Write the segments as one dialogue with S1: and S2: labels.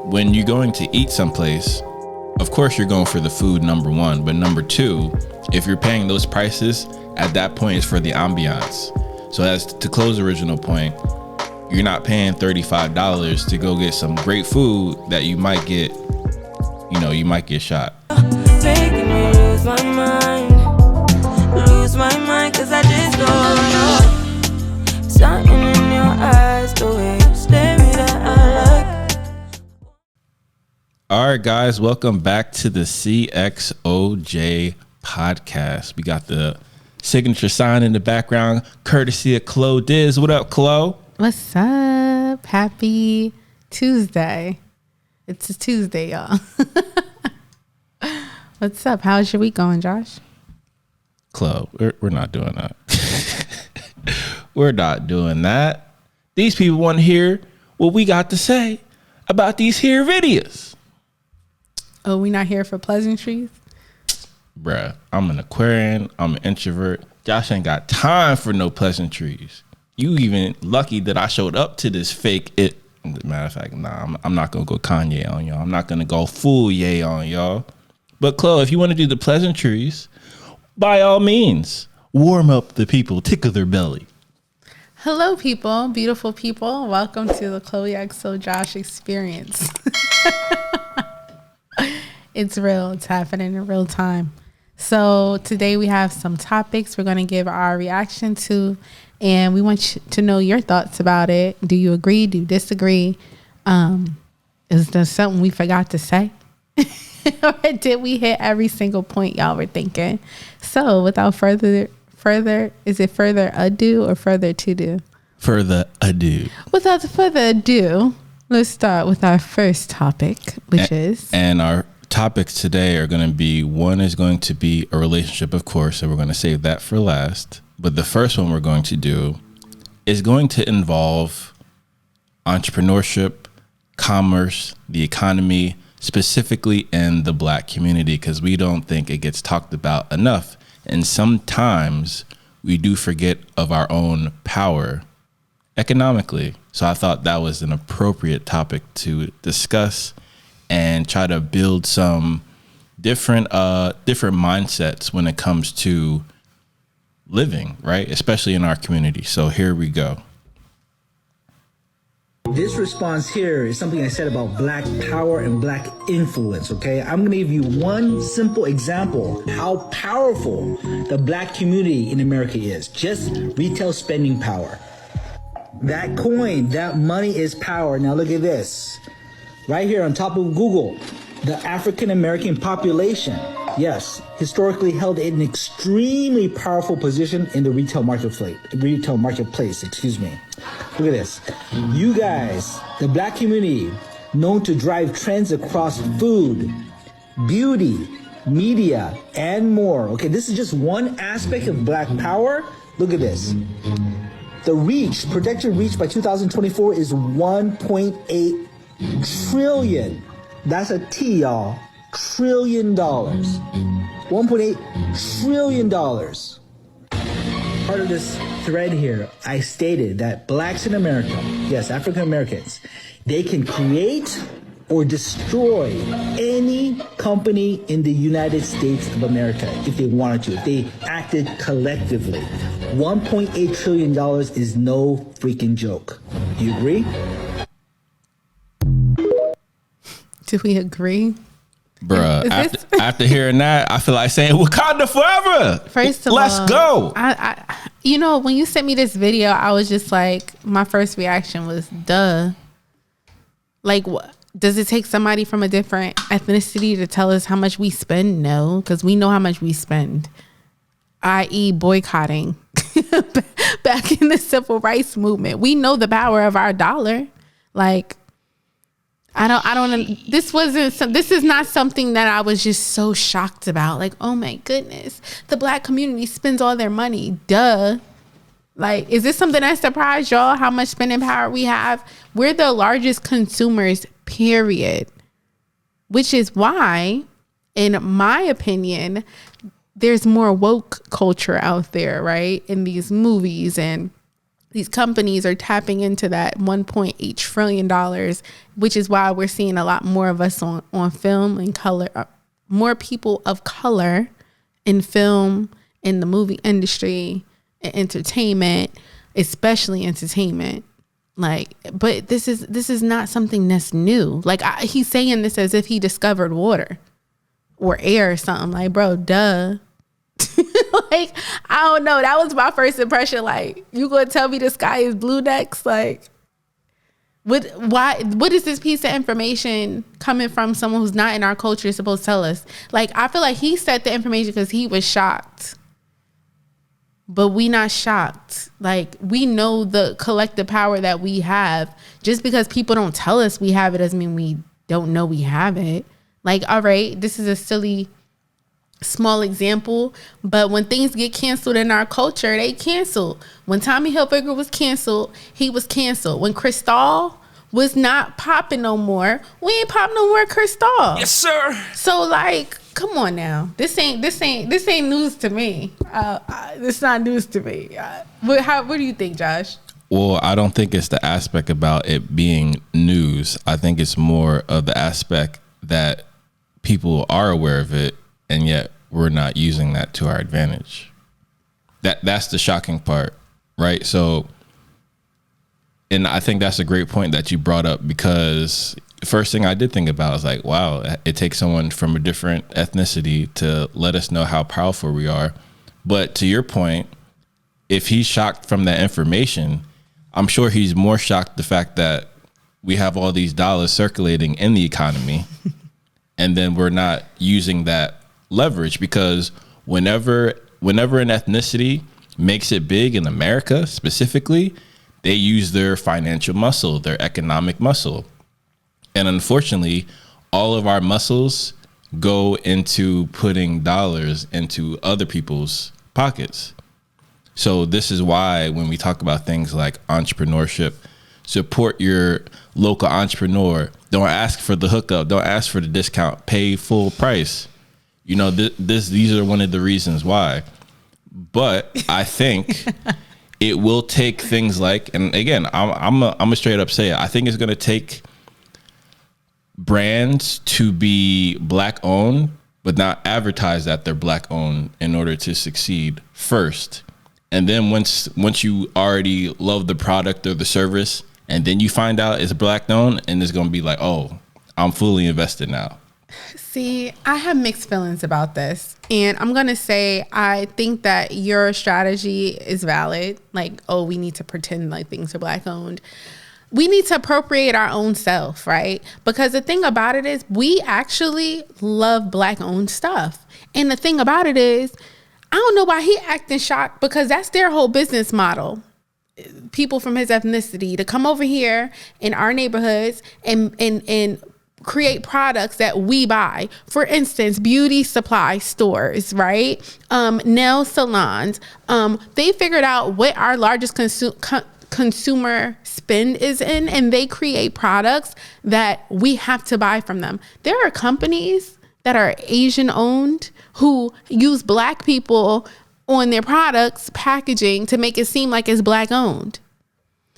S1: when you're going to eat someplace, of course you're going for the food, number one. But number two, if you're paying those prices, at that point it's for the ambiance. So as to Chlo's original point, you're not paying $35 to go get some great food that you might get, you might get shot.
S2: Making me lose my mind, cause I just don't know. Something in your eyes, the way you stare me that I like.
S1: All right, guys, welcome back to the CXOJ podcast. We got the signature sign in the background, courtesy of Clo Diz. What up, Clo?
S3: What's up? Happy Tuesday. It's a Tuesday, y'all. What's up? How's your week going, Josh?
S1: Clo, we're not doing that. We're not doing that. These people want to hear what we got to say about these here videos.
S3: Oh, we not here for pleasantries?
S1: Bruh, I'm an Aquarian. I'm an introvert. Josh ain't got time for no pleasantries. You even lucky that I showed up to this fake it. Matter of fact, nah, I'm not going to go Kanye on y'all. I'm not going to go full yay on y'all. But Chloe, if you want to do the pleasantries, by all means, warm up the people, tickle their belly.
S3: Hello, people, beautiful people. Welcome to the Clo and Josh experience. It's real. It's happening in real time. So today we have some topics we're going to give our reaction to, and we want to know your thoughts about it. Do you agree? Do you disagree? Is there something we forgot to say? Or did we hit every single point y'all were thinking? So without further, is it further ado or further to do?
S1: Further ado.
S3: Without further ado, let's start with our first topic, which is...
S1: And our topics today are going to be, one is going to be a relationship, of course, so we're going to save that for last. But the first one we're going to do is going to involve entrepreneurship, commerce, the economy, specifically in the Black community, because we don't think it gets talked about enough. And sometimes we do forget of our own power economically. So I thought that was an appropriate topic to discuss and try to build some different mindsets when it comes to living, right? Especially in our community. So here we go.
S4: This response here is something I said about Black power and Black influence, okay? I'm gonna give you one simple example how powerful the Black community in America is. Just retail spending power. That coin, that money is power. Now look at this. Right here on top of Google, the African American population, yes, historically held an extremely powerful position in the retail marketplace, excuse me. Look at this. You guys, the Black community, known to drive trends across food, beauty, media, and more. Okay, this is just one aspect of Black power. Look at this. The projected reach by 2024 is 1.8 trillion. That's a T, y'all. Trillion dollars. $1.8 trillion. Part of this thread here, I stated that Blacks in America, yes, African Americans, they can create or destroy any company in the United States of America if they wanted to, if they acted collectively. $1.8 trillion is no freaking joke. Do you agree?
S3: Do we agree?
S1: Bruh, after hearing that, I feel like saying Wakanda forever.
S3: First of
S1: let's
S3: all,
S1: go.
S3: I when you sent me this video, I was just like, my first reaction was, duh. Like, what? Does it take somebody from a different ethnicity to tell us how much we spend? No, because we know how much we spend, i.e. boycotting. Back in the civil rights movement, we know the power of our dollar. Like, I don't, this is not something that I was just so shocked about. Like, oh my goodness, the Black community spends all their money. Duh. Like, is this something that surprised y'all, how much spending power we have? We're the largest consumers, period. Which is why, in my opinion, there's more woke culture out there, right? In these movies and these companies are tapping into that $1.8 trillion, which is why we're seeing a lot more of us on film and color, more people of color in film, in the movie industry, and entertainment, especially entertainment. Like, but this is not something that's new. Like, he's saying this as if he discovered water or air or something. Like, bro, duh. Like, I don't know. That was my first impression. Like, you gonna tell me the sky is blue next? Like, what is this piece of information coming from someone who's not in our culture supposed to tell us? Like, I feel like he said the information because he was shocked. But we not shocked. Like, we know the collective power that we have. Just because people don't tell us we have it doesn't mean we don't know we have it. Like, all right, this is a silly small example, but when things get canceled in our culture, they cancel. When Tommy Hilfiger was canceled, he was canceled. When Cristal was not popping no more, we ain't pop no more Cristal.
S5: Yes, sir.
S3: So, like, come on now. This ain't news to me. It's not news to me. What do you think, Josh?
S1: Well, I don't think it's the aspect about it being news. I think it's more of the aspect that people are aware of it, and yet we're not using that to our advantage. That's the shocking part, right? So, and I think that's a great point that you brought up, because the first thing I did think about is like, wow, it takes someone from a different ethnicity to let us know how powerful we are. But to your point, if he's shocked from that information, I'm sure he's more shocked the fact that we have all these dollars circulating in the economy and then we're not using that leverage, because whenever an ethnicity makes it big in America specifically, they use their financial muscle, their economic muscle. And unfortunately, all of our muscles go into putting dollars into other people's pockets. So this is why when we talk about things like entrepreneurship, support your local entrepreneur. Don't ask for the hookup. Don't ask for the discount. Pay full price. You know, these are one of the reasons why. But I think it will take things like, and again, I'm a straight up say it. I think it's going to take brands to be black owned, but not advertise that they're black owned in order to succeed first. And then once you already love the product or the service, and then you find out it's black owned, and it's going to be like, oh, I'm fully invested now.
S3: See, I have mixed feelings about this. And I'm going to say, I think that your strategy is valid. Like, oh, we need to pretend like things are black owned. We need to appropriate our own self, right? Because the thing about it is, we actually love black owned stuff. And the thing about it is, I don't know why he acting shocked, because that's their whole business model. People from his ethnicity to come over here in our neighborhoods and create products that we buy. For instance, beauty supply stores, right? Nail salons. They figured out what our largest consumer spend is in, and they create products that we have to buy from them. There are companies that are Asian owned who use black people on their products packaging to make it seem like it's black owned.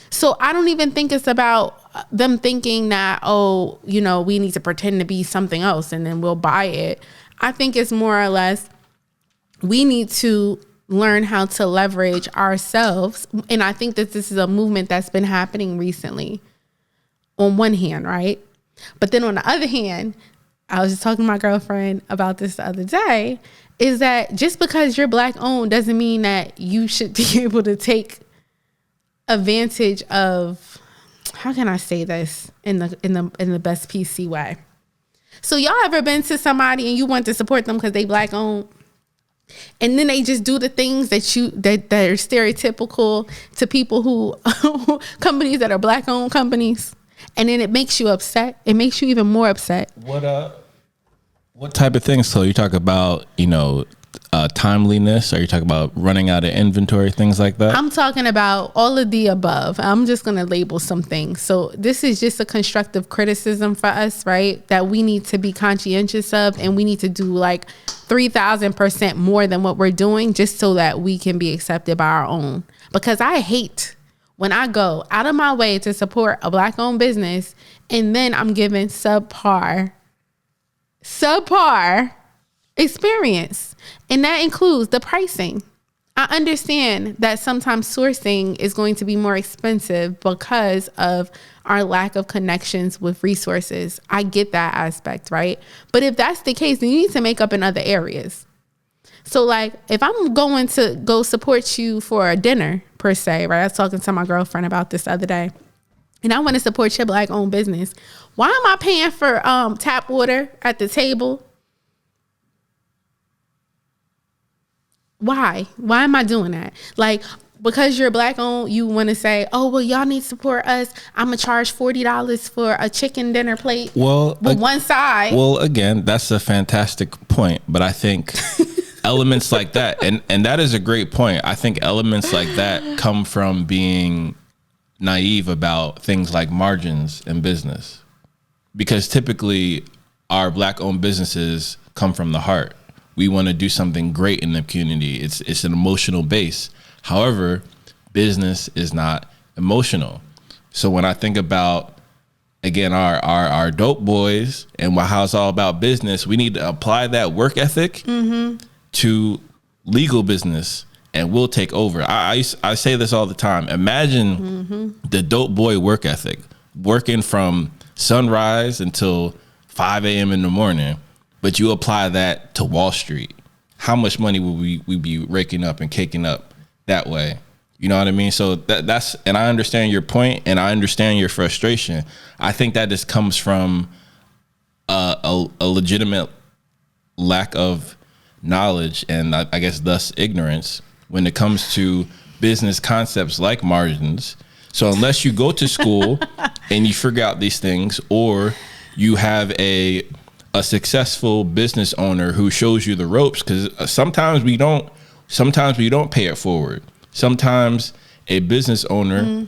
S3: So I don't even think it's about them thinking that, oh, you know, we need to pretend to be something else and then we'll buy it. I think it's more or less, we need to learn how to leverage ourselves. And I think that this is a movement that's been happening recently on one hand, right? But then on the other hand, I was just talking to my girlfriend about this the other day, is that just because you're black owned doesn't mean that you should be able to take advantage of, how can I say this in the best PC way? So y'all ever been to somebody and you want to support them because they black owned, and then they just do the things that are stereotypical to people who companies that are black owned companies, and then it makes you upset. It makes you even more upset.
S1: What type of things? So you talk about, timeliness? Are you talking about running out of inventory, things like that?
S3: I'm talking about all of the above. I'm just going to label some things. So this is just a constructive criticism for us, right? That we need to be conscientious of, and we need to do like 3,000% more than what we're doing just so that we can be accepted by our own. Because I hate when I go out of my way to support a Black-owned business, and then I'm given subpar experience. And that includes the pricing. I understand that sometimes sourcing is going to be more expensive because of our lack of connections with resources. I get that aspect, right? But if that's the case, then you need to make up in other areas. So like if I'm going to go support you for a dinner per se, right? I was talking to my girlfriend about this the other day, and I want to support your Black-owned business. Why am I paying for tap water at the table? Why am I doing that? Like, because you're Black-owned, you want to say, oh, well, y'all need to support us. I'm going to charge $40 for a chicken dinner plate with one side.
S1: Well, again, that's a fantastic point. But I think elements like that, and that is a great point. I think elements like that come from being naive about things like margins in business. Because typically our Black-owned businesses come from the heart. We want to do something great in the community. It's an emotional base. However, business is not emotional. So when I think about, again, our dope boys and how it's all about business, we need to apply that work ethic to legal business, and we'll take over. I say this all the time. Imagine the dope boy work ethic, working from sunrise until 5 a.m. in the morning. But you apply that to Wall Street. How much money will we be raking up and caking up that way? You know what I mean? So that's, and I understand your point and I understand your frustration. I think that just comes from a legitimate lack of knowledge and I guess thus ignorance when it comes to business concepts like margins. So unless you go to school and you figure out these things, or you have a successful business owner who shows you the ropes, because sometimes we don't pay it forward. Sometimes a business owner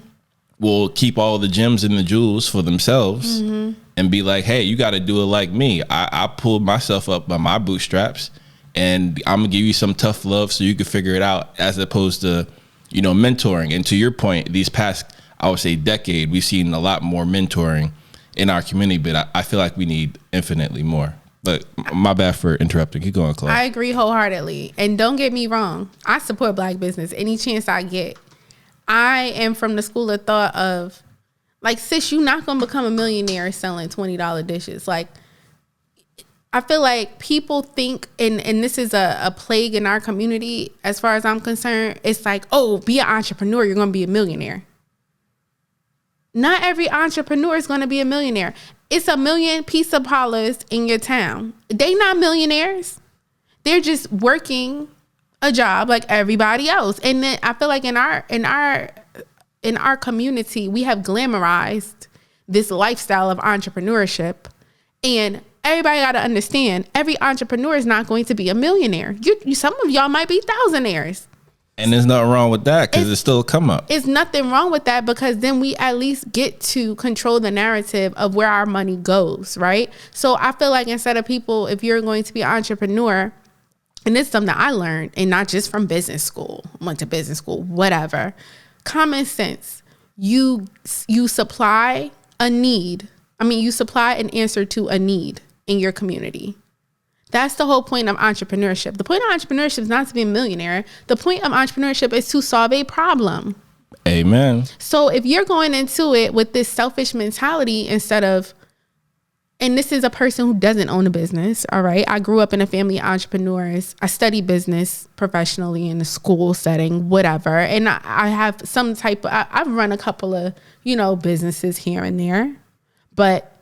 S1: will keep all the gems and the jewels for themselves and be like, hey, you got to do it like me. I pulled myself up by my bootstraps, and I'm gonna give you some tough love so you can figure it out, as opposed to, mentoring. And to your point, these past, I would say, decade, we've seen a lot more mentoring in our community, but I feel like we need infinitely more. But my bad for interrupting. Keep going, Chloe.
S3: I agree wholeheartedly. And don't get me wrong, I support Black business any chance I get. I am from the school of thought of, like, sis, you're not going to become a millionaire selling $20 dishes. Like, I feel like people think, and this is a plague in our community as far as I'm concerned, it's like, oh, be an entrepreneur, you're going to be a millionaire. Not every entrepreneur is going to be a millionaire. It's a million pizza parlors in your town. They not millionaires. They're just working a job like everybody else. And then I feel like in our community, we have glamorized this lifestyle of entrepreneurship. And everybody got to understand, every entrepreneur is not going to be a millionaire. Some of y'all might be thousandaires.
S1: And there's nothing wrong with that, because it's still a come up.
S3: It's nothing wrong with that, because then we at least get to control the narrative of where our money goes, right? So I feel like instead of people, if you're going to be an entrepreneur, and this is something that I learned, and not just from business school, went to business school, whatever, common sense. You supply a need. You supply an answer to a need in your community. That's the whole point of entrepreneurship. The point of entrepreneurship is not to be a millionaire. The point of entrepreneurship is to solve a problem.
S1: Amen.
S3: So if you're going into it with this selfish mentality instead of, and this is a person who doesn't own a business, all right? I grew up in a family of entrepreneurs. I studied business professionally in a school setting, whatever. And I have some type of, I've run a couple of, businesses here and there, but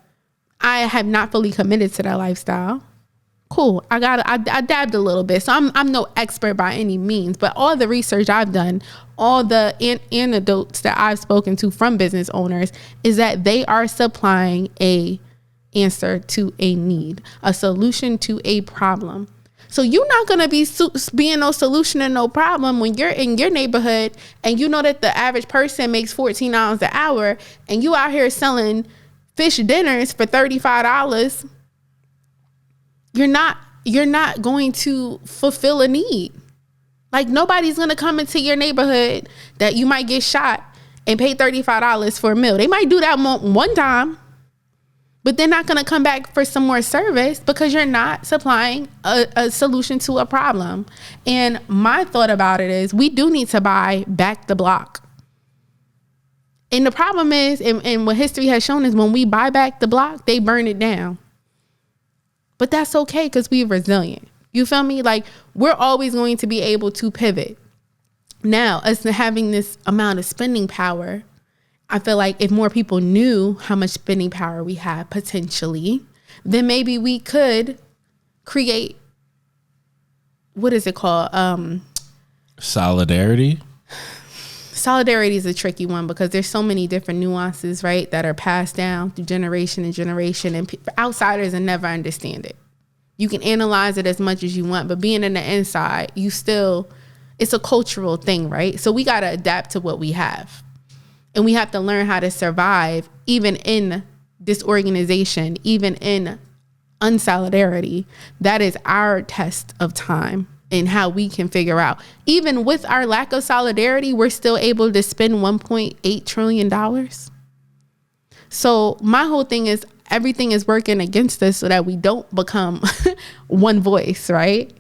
S3: I have not fully committed to that lifestyle. Cool. I dabbed a little bit. So I'm no expert by any means, but all the research I've done, all the anecdotes that I've spoken to from business owners is that they are supplying a answer to a need, a solution to a problem. So you're not going to be being no solution and no problem when you're in your neighborhood and you know that the average person makes $14 an hour and you out here selling fish dinners for $35. You're not going to fulfill a need. Like, nobody's going to come into your neighborhood that you might get shot and pay $35 for a meal. They might do that one time, but they're not going to come back for some more service because you're not supplying a solution to a problem. And my thought about it is we do need to buy back the block. And the problem is, and what history has shown is when we buy back the block, they burn it down. But that's okay because we're resilient. You feel me? Like, we're always going to be able to pivot. Now, us having this amount of spending power, I feel like if more people knew how much spending power we have potentially, then maybe we could create, what is it called?
S1: Solidarity?
S3: Solidarity is a tricky one because there's so many different nuances, right, that are passed down through generation and generation, and outsiders will never understand it. You can analyze it as much as you want, but being in the inside, it's a cultural thing, right? So we got to adapt to what we have. And we have to learn how to survive even in disorganization, even in unsolidarity. That is our test of time and how we can figure out. Even with our lack of solidarity, we're still able to spend $1.8 trillion. So my whole thing is everything is working against us so that we don't become one voice, right?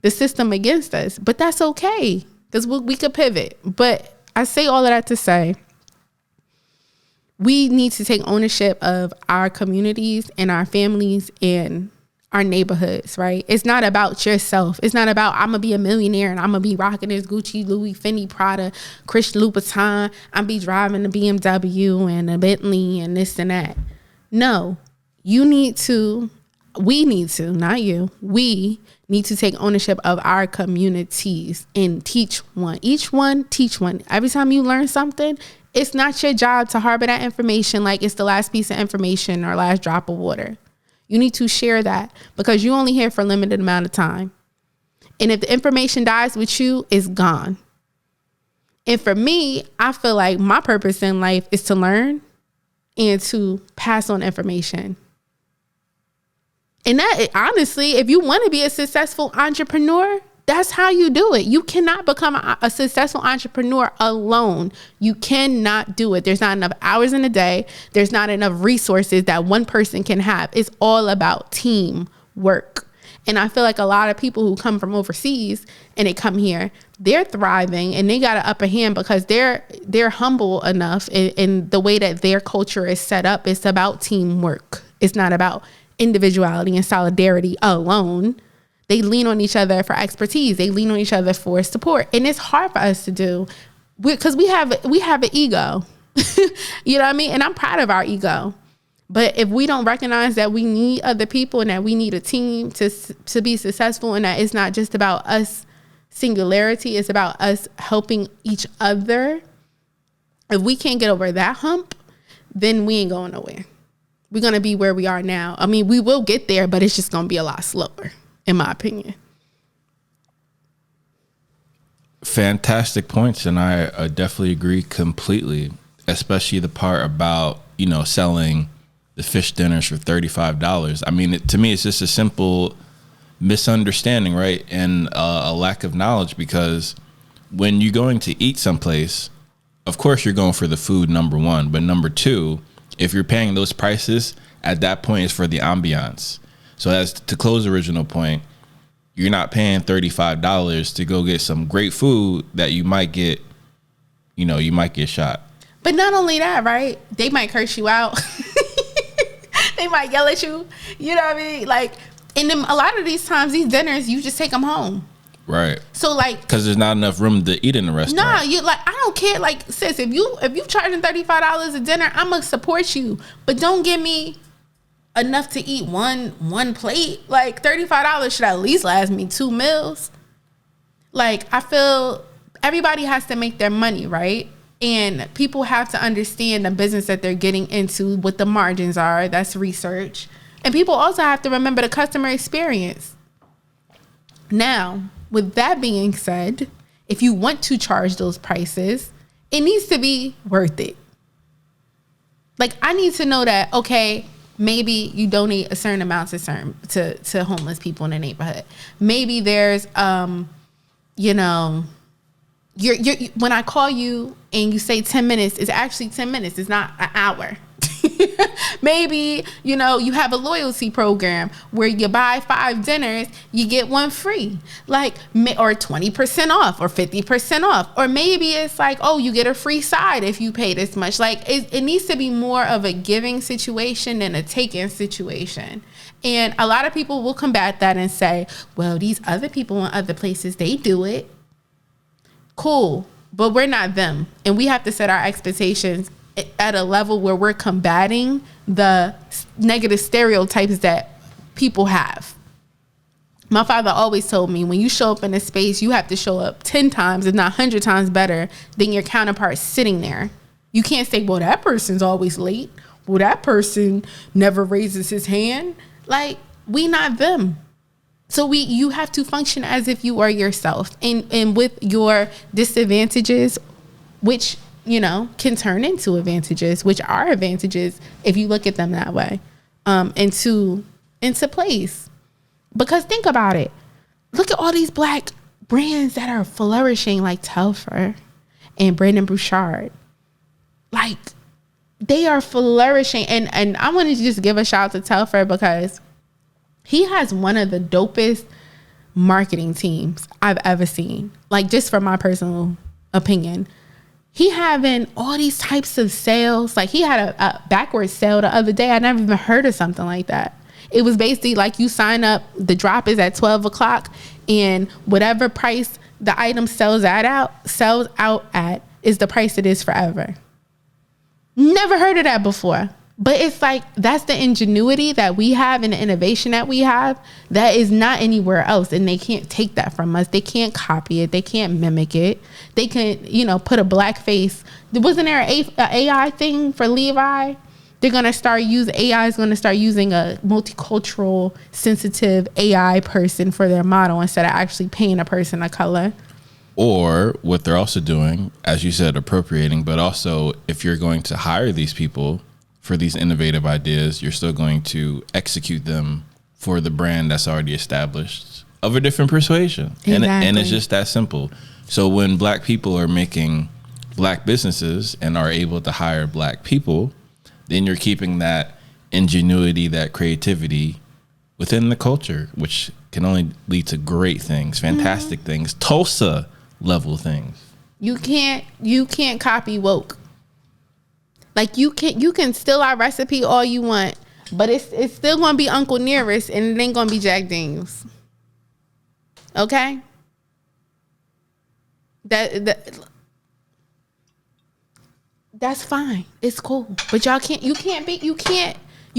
S3: The system against us. But that's okay because we could pivot. But I say all of that to say we need to take ownership of our communities and our families and our neighborhoods, right? It's not about yourself. It's not about I'm gonna be a millionaire and I'm gonna be rocking this Gucci, Louis, Fendi, Prada, Christian Louboutin. I'm be driving a BMW and a Bentley and this and that. No, we need to, not you, we need to take ownership of our communities and teach one. Each one, teach one. Every time you learn something, it's not your job to harbor that information like it's the last piece of information or last drop of water. You need to share that because you're only here for a limited amount of time. And if the information dies with you, it's gone. And for me, I feel like my purpose in life is to learn and to pass on information. And that, honestly, if you want to be a successful entrepreneur, that's how you do it. You cannot become a successful entrepreneur alone. You cannot do it. There's not enough hours in a day. There's not enough resources that one person can have. It's all about teamwork. And I feel like a lot of people who come from overseas and they come here, they're thriving and they got an upper hand because they're humble enough in the way that their culture is set up. It's about teamwork. It's not about individuality and solidarity alone. They lean on each other for expertise. They lean on each other for support. And it's hard for us to do because we have an ego. You know what I mean? And I'm proud of our ego. But if we don't recognize that we need other people and that we need a team to be successful and that it's not just about us singularity, it's about us helping each other. If we can't get over that hump, then we ain't going nowhere. We're going to be where we are now. I mean, we will get there, but it's just going to be a lot slower, in my opinion.
S1: Fantastic points. And I definitely agree completely, especially the part about, selling the fish dinners for $35. I mean, to me, it's just a simple misunderstanding, right? And a lack of knowledge, because when you're going to eat someplace, of course, you're going for the food, number one. But number two, if you're paying those prices, at that point, it's for the ambiance. So as to Chloe's original point, you're not paying $35 to go get some great food that you might get, you might get shot.
S3: But not only that, right? They might curse you out. They might yell at you. You know what I mean? Like, and then a lot of these times, these dinners, you just take them home.
S1: Right.
S3: So like,
S1: because there's not enough room to eat in the restaurant.
S3: Nah, I don't care. Like, sis, if you charging $35 a dinner, I'm gonna support you, but don't give me enough to eat one plate. Like, $35 should at least last me 2 meals. Like, I feel everybody has to make their money, right? And people have to understand the business that they're getting into, what the margins are. That's research. And people also have to remember the customer experience. Now, with that being said, if you want to charge those prices, it needs to be worth it. Like, I need to know that, okay, maybe you donate a certain amount to homeless people in the neighborhood. Maybe there's, when I call you and you say 10 minutes, it's actually 10 minutes. It's not an hour. Maybe, you have a loyalty program where you buy 5 dinners, you get 1 free, or 20% off or 50% off. Or maybe it's like, oh, you get a free side if you pay this much. It needs to be more of a giving situation than a taking situation. And a lot of people will combat that and say, well, these other people in other places, they do it. Cool. But we're not them. And we have to set our expectations at a level where we're combating the negative stereotypes that people have. My father always told me, when you show up in a space, you have to show up 10 times, if not 100 times better than your counterpart sitting there. You can't say, well, that person's always late. Well, that person never raises his hand. We not them. So you have to function as if you are yourself. And with your disadvantages, which can turn into advantages, which are advantages if you look at them that way, into place. Because think about it. Look at all these Black brands that are flourishing, like Telfar and Brandon Bouchard. They are flourishing. And I want to just give a shout out to Telfar because he has one of the dopest marketing teams I've ever seen. Just from my personal opinion. He having all these types of sales. He had a backwards sale the other day. I never even heard of something like that. It was basically you sign up, the drop is at 12 o'clock, and whatever price the item sells out at is the price it is forever. Never heard of that before. But it's that's the ingenuity that we have and the innovation that we have that is not anywhere else. And they can't take that from us. They can't copy it. They can't mimic it. They can, put a black face. Wasn't there an AI thing for Levi? They're going to start AI is going to start using a multicultural, sensitive AI person for their model instead of actually paying a person of color.
S1: Or what they're also doing, as you said, appropriating, but also if you're going to hire these people for these innovative ideas, you're still going to execute them for the brand that's already established of a different persuasion.
S3: Exactly.
S1: And it's just that simple. So when Black people are making Black businesses and are able to hire Black people, then you're keeping that ingenuity, that creativity within the culture, which can only lead to great things, fantastic things, Tulsa level things.
S3: You can't copy woke. You can steal our recipe all you want, but it's still gonna be Uncle Nearest and it ain't gonna be Jack Daniels. Okay? That's fine. It's cool. But you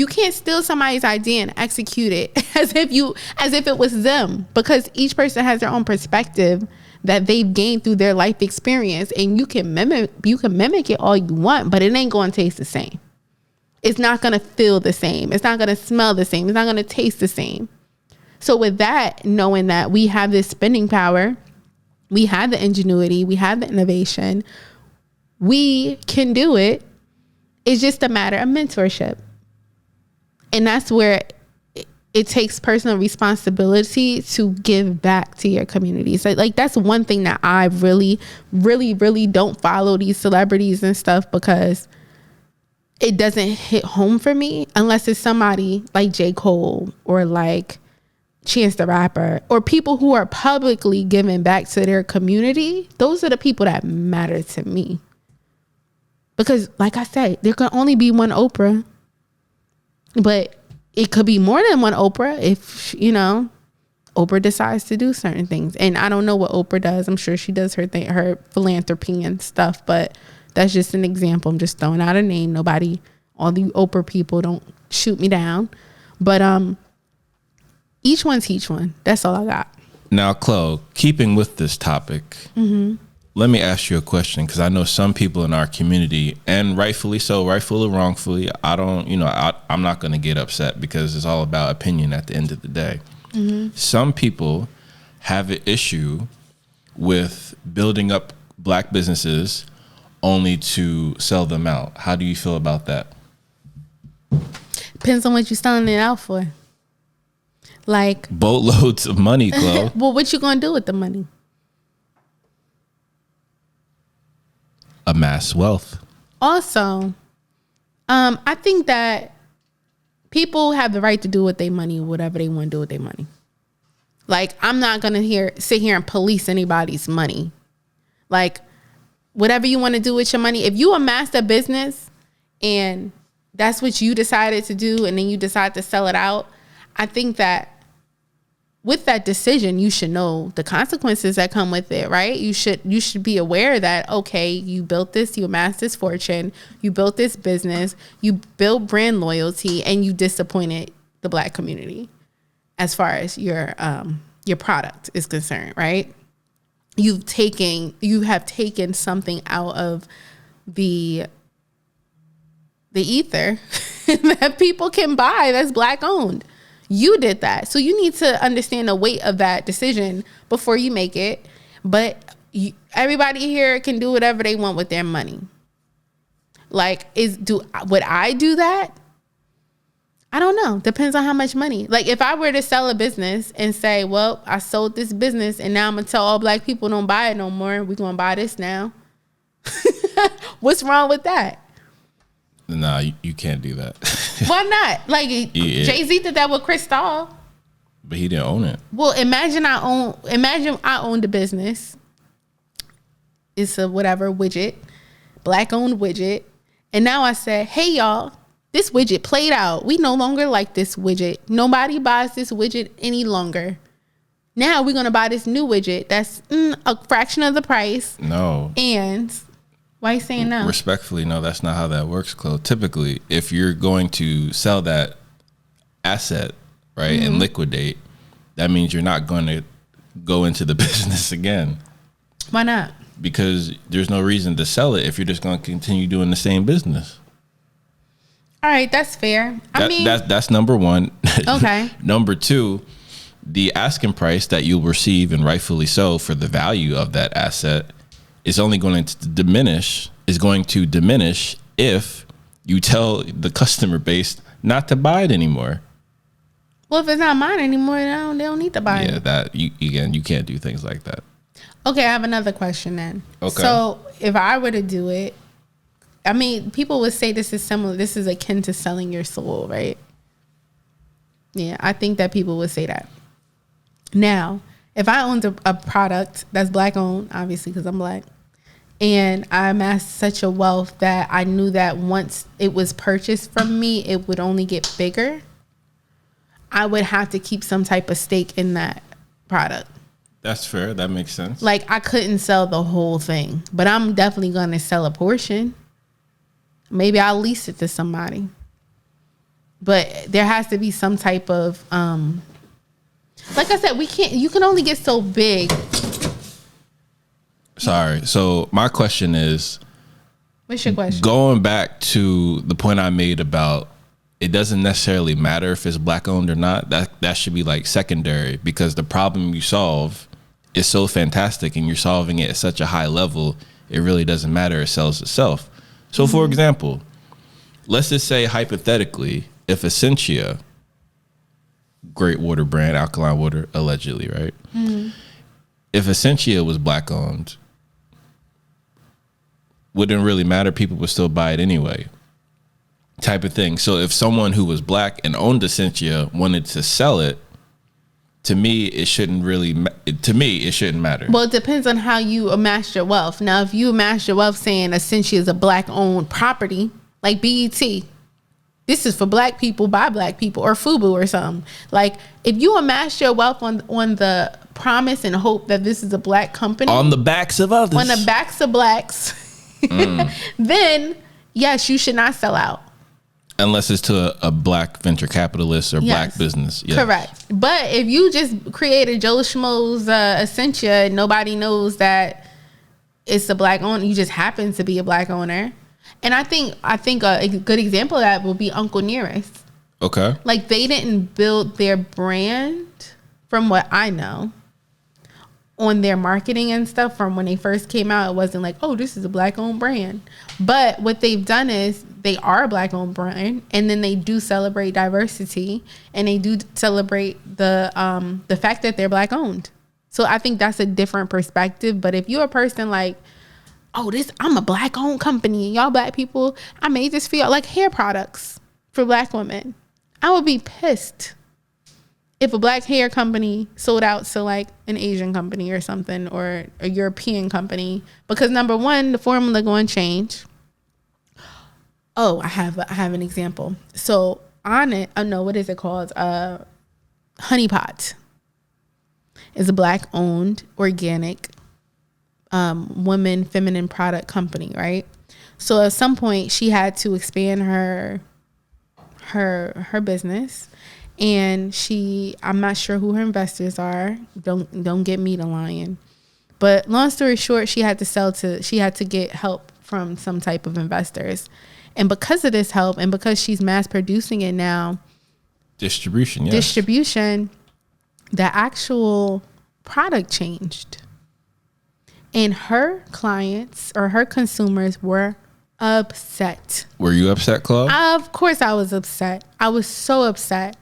S3: can't steal somebody's idea and execute it as if it was them, because each person has their own perspective that they've gained through their life experience, and you can mimic it all you want, but it ain't going to taste the same. It's not going to feel the same. It's not going to smell the same. It's not going to taste the same. So with that, knowing that we have this spending power, we have the ingenuity, we have the innovation, we can do it. It's just a matter of mentorship. And that's where it takes personal responsibility to give back to your community. So that's one thing that I really, really, really don't follow these celebrities and stuff, because it doesn't hit home for me unless it's somebody like J. Cole or like Chance the Rapper, or people who are publicly giving back to their community. Those are the people that matter to me. Because like I said, there can only be one Oprah, but it could be more than one Oprah if, Oprah decides to do certain things. And I don't know what Oprah does. I'm sure she does her thing, her philanthropy and stuff, but that's just an example. I'm just throwing out a name. Nobody, all the Oprah people, don't shoot me down. But each one teach one. That's all I got.
S1: Now, Clo, keeping with this topic, let me ask you a question, because I know some people in our community, and rightfully so, rightfully or wrongfully, I'm not going to get upset, because it's all about opinion at the end of the day. Some people have an issue with building up Black businesses only to sell them out. How do you feel about that?
S3: Depends on what you're selling it out for. Like
S1: boatloads of money, Clo.
S3: Well, what you gonna do with the money?
S1: amass wealth.
S3: Also, I think that people have the right to do with their money, whatever they want to do with their money. Like, I'm not going to sit here and police anybody's money. Like, whatever you want to do with your money, if you amassed a business and that's what you decided to do and then you decide to sell it out, I think that with that decision, you should know the consequences that come with it, right? You should be aware that, okay, you built this, you amassed this fortune, you built this business, you built brand loyalty, and you disappointed the Black community as far as your product is concerned, right? You have taken something out of the ether that people can buy that's Black owned. You did that. So you need to understand the weight of that decision before you make it. But everybody here can do whatever they want with their money. Like, would I do that? I don't know. Depends on how much money. Like, if I were to sell a business and say, well, I sold this business and now I'm going to tell all Black people don't buy it no more. We're going to buy this now. What's wrong with that?
S1: Nah, you can't do that.
S3: Why not? Like,
S1: Yeah.
S3: Jay-Z did that with Cristal.
S1: But he didn't own it.
S3: Well, imagine I owned a business. It's a whatever widget, Black owned widget. And now I said, hey y'all, this widget played out. We no longer like this widget. Nobody buys this widget any longer. Now we're going to buy this new widget that's a fraction of the price.
S1: No.
S3: And why are you saying no?
S1: Respectfully, no, that's not how that works, Chloe. Typically, if you're going to sell that asset, right, and liquidate, that means you're not going to go into the business again.
S3: Why not?
S1: Because there's no reason to sell it if you're just going to continue doing the same business.
S3: All right, that's fair.
S1: That's number one.
S3: Okay.
S1: Number two, the asking price that you'll receive, and rightfully so, for the value of that asset is only going to diminish if you tell the customer base not to buy it anymore.
S3: Well, if it's not mine anymore, they don't need to buy it.
S1: Yeah, that you can't do things like that.
S3: Okay, I have another question then.
S1: Okay.
S3: So if I were to do it, I mean, people would say this is similar. This is akin to selling your soul, right? Yeah, I think that people would say that. Now, if I owned a product that's Black owned, obviously because I'm Black, and I amassed such a wealth that I knew that once it was purchased from me, it would only get bigger, I would have to keep some type of stake in that product.
S1: That's fair. That makes sense.
S3: Like, I couldn't sell the whole thing, but I'm definitely going to sell a portion. Maybe I'll lease it to somebody. But there has to be some type of, like I said, you can only get so big.
S1: Sorry. So my question is,
S3: What's your question?
S1: going back to the point I made about it doesn't necessarily matter if it's Black owned or not. That should be like secondary, because the problem you solve is so fantastic and you're solving it at such a high level, it really doesn't matter. It sells itself. So for example, let's just say hypothetically, if Essentia, great water brand, alkaline water, allegedly, right? If Essentia was Black owned, wouldn't really matter. People would still buy it anyway, type of thing. So if someone who was Black and owned Essentia wanted to sell it, to me, it shouldn't matter.
S3: Well, it depends on how you amass your wealth. Now, if you amass your wealth saying Essentia is a Black owned property, like BET, this is for Black people by Black people, or FUBU or something. Like, if you amass your wealth on the promise and hope that this is a Black company,
S1: on the backs of others,
S3: on the backs of Blacks, then yes, you should not sell out.
S1: Unless it's to a Black venture capitalist or Black business. Yeah.
S3: Correct. But if you just create a Joe Schmo's Essentia and nobody knows that it's a Black owner, you just happen to be a Black owner. And I think a good example of that will be Uncle Nearest.
S1: Okay.
S3: Like, they didn't build their brand, from what I know, on their marketing and stuff. From when they first came out, it wasn't like, oh, this is a Black owned brand. But what they've done is they are a Black owned brand, and then they do celebrate diversity, and they do celebrate the fact that they're Black owned. So I think that's a different perspective. But if you're a person like, oh, I'm a black owned company. Y'all black people, I made this for y'all, like hair products for black women. I would be pissed if a black hair company sold out to like an Asian company or something, or a European company, because number one, the formula going to change. Oh, I have an example. So on it, what is it called? Honey Pot is a black owned organic women feminine product company, right? So at some point she had to expand her business, and I'm not sure who her investors are. Don't get me to lying. But long story short, she had to get help from some type of investors. And because of this help, and because she's mass producing it now, distribution, the actual product changed. And her clients or her consumers were upset.
S1: Were you upset, Clo?
S3: Of course I was upset. I was so upset.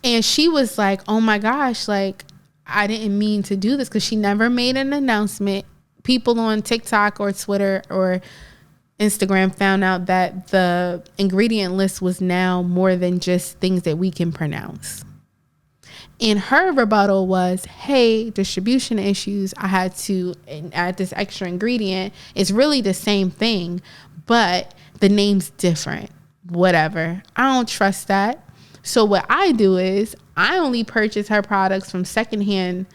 S3: And she was like, oh my gosh, like, I didn't mean to do this, because she never made an announcement. People on TikTok or Twitter or Instagram found out that the ingredient list was now more than just things that we can pronounce. And her rebuttal was, hey, distribution issues. I had to add this extra ingredient. It's really the same thing, but the name's different. Whatever. I don't trust that. So what I do is I only purchase her products from secondhand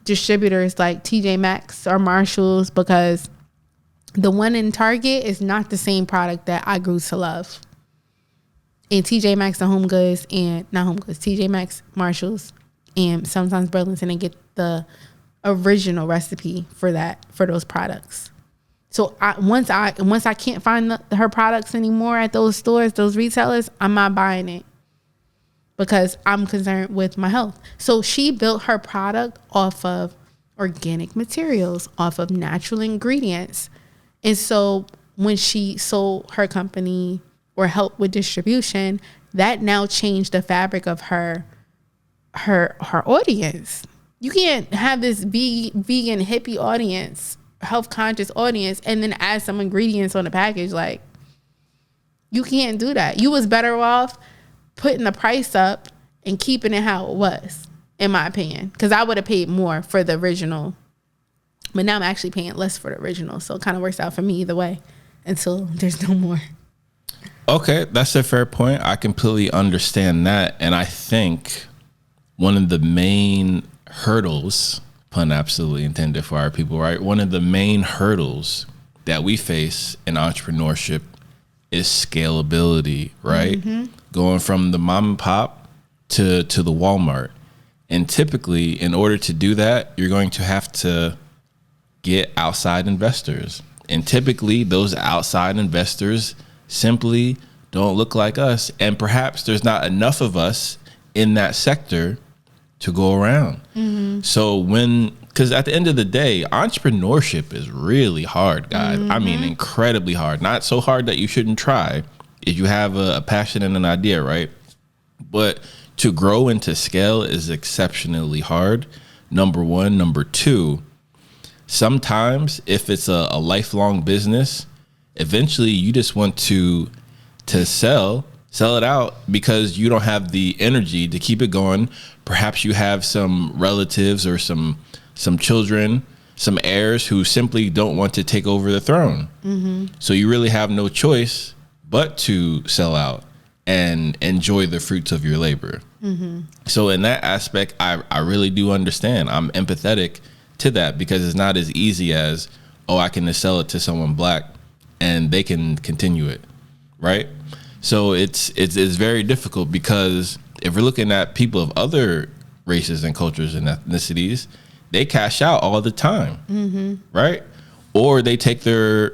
S3: distributors like TJ Maxx or Marshalls, because the one in Target is not the same product that I grew to love. And TJ Maxx and Home Goods, and not Home Goods, TJ Maxx, Marshalls, and sometimes Burlington, and get the original recipe for those products. So once I can't find her products anymore at those stores, those retailers, I'm not buying it, because I'm concerned with my health. So she built her product off of organic materials, off of natural ingredients. And so when she sold her company or helped with distribution, that now changed the fabric of her audience. You can't have this vegan hippie audience, health conscious audience, and then add some ingredients on the package. Like, you can't do that. You was better off putting the price up and keeping it how it was, in my opinion, because I would have paid more for the original. But now I'm actually paying less for the original. So it kind of works out for me either way until there's no more.
S1: Okay, that's a fair point. I completely understand that. And I think one of the main hurdles, pun absolutely intended for our people, right? One of the main hurdles that we face in entrepreneurship is scalability, right? Mm-hmm. Going from the mom and pop to the Walmart. And typically, in order to do that, you're going to have to get outside investors. And typically those outside investors simply don't look like us. And perhaps there's not enough of us in that sector to go around. Mm-hmm. So because at the end of the day, entrepreneurship is really hard, guys. Mm-hmm. I mean, incredibly hard. Not so hard that you shouldn't try if you have a passion and an idea, right? But to grow and to scale is exceptionally hard. Number one. Number two, sometimes if it's a lifelong business, eventually you just want to sell it out because you don't have the energy to keep it going. Perhaps you have some relatives or some children, some heirs who simply don't want to take over the throne. Mm-hmm. So you really have no choice but to sell out and enjoy the fruits of your labor. Mm-hmm. So in that aspect, I really do understand. I'm empathetic to that, because it's not as easy as, oh, I can just sell it to someone black and they can continue it, right? So it's very difficult, because if we're looking at people of other races and cultures and ethnicities, they cash out all the time, mm-hmm. right? Or they take their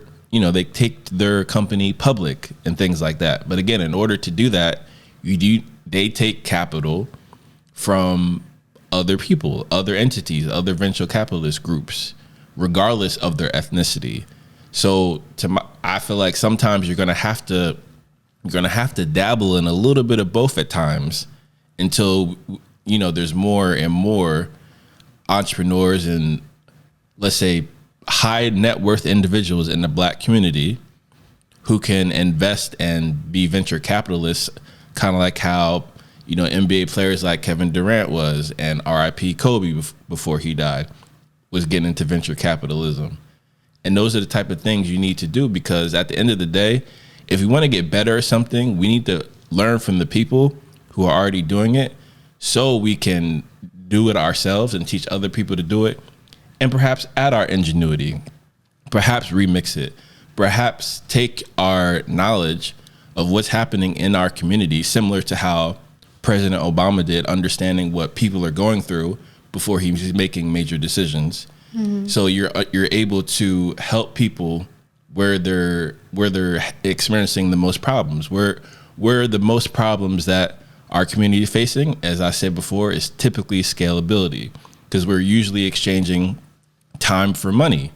S1: company public and things like that. But again, in order to do that, they take capital from other people, other entities, other venture capitalist groups, regardless of their ethnicity. So I feel like sometimes you're gonna have to dabble in a little bit of both at times, until there's more and more entrepreneurs and, let's say, high net worth individuals in the black community who can invest and be venture capitalists, kind of like how, you know, NBA players like Kevin Durant was, and RIP Kobe before he died, was getting into venture capitalism. And those are the type of things you need to do, because at the end of the day, if we want to get better at something, we need to learn from the people who are already doing it so we can do it ourselves and teach other people to do it, and perhaps add our ingenuity, perhaps remix it, perhaps take our knowledge of what's happening in our community, similar to how President Obama did, understanding what people are going through before he was making major decisions. Mm-hmm. So you're able to help people where they're experiencing the most problems. Where the most problems that our community is facing, as I said before, is typically scalability, because we're usually exchanging time for money,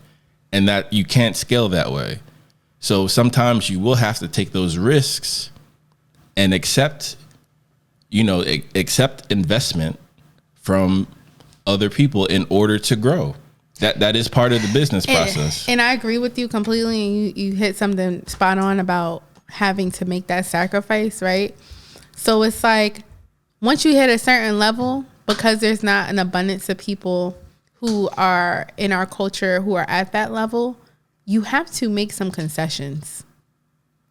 S1: and that you can't scale that way. So sometimes you will have to take those risks and accept investment from other people in order to grow. That is part of the business process.
S3: And I agree with you completely. And you hit something spot on about having to make that sacrifice, right? So it's like, once you hit a certain level, because there's not an abundance of people who are in our culture who are at that level, you have to make some concessions.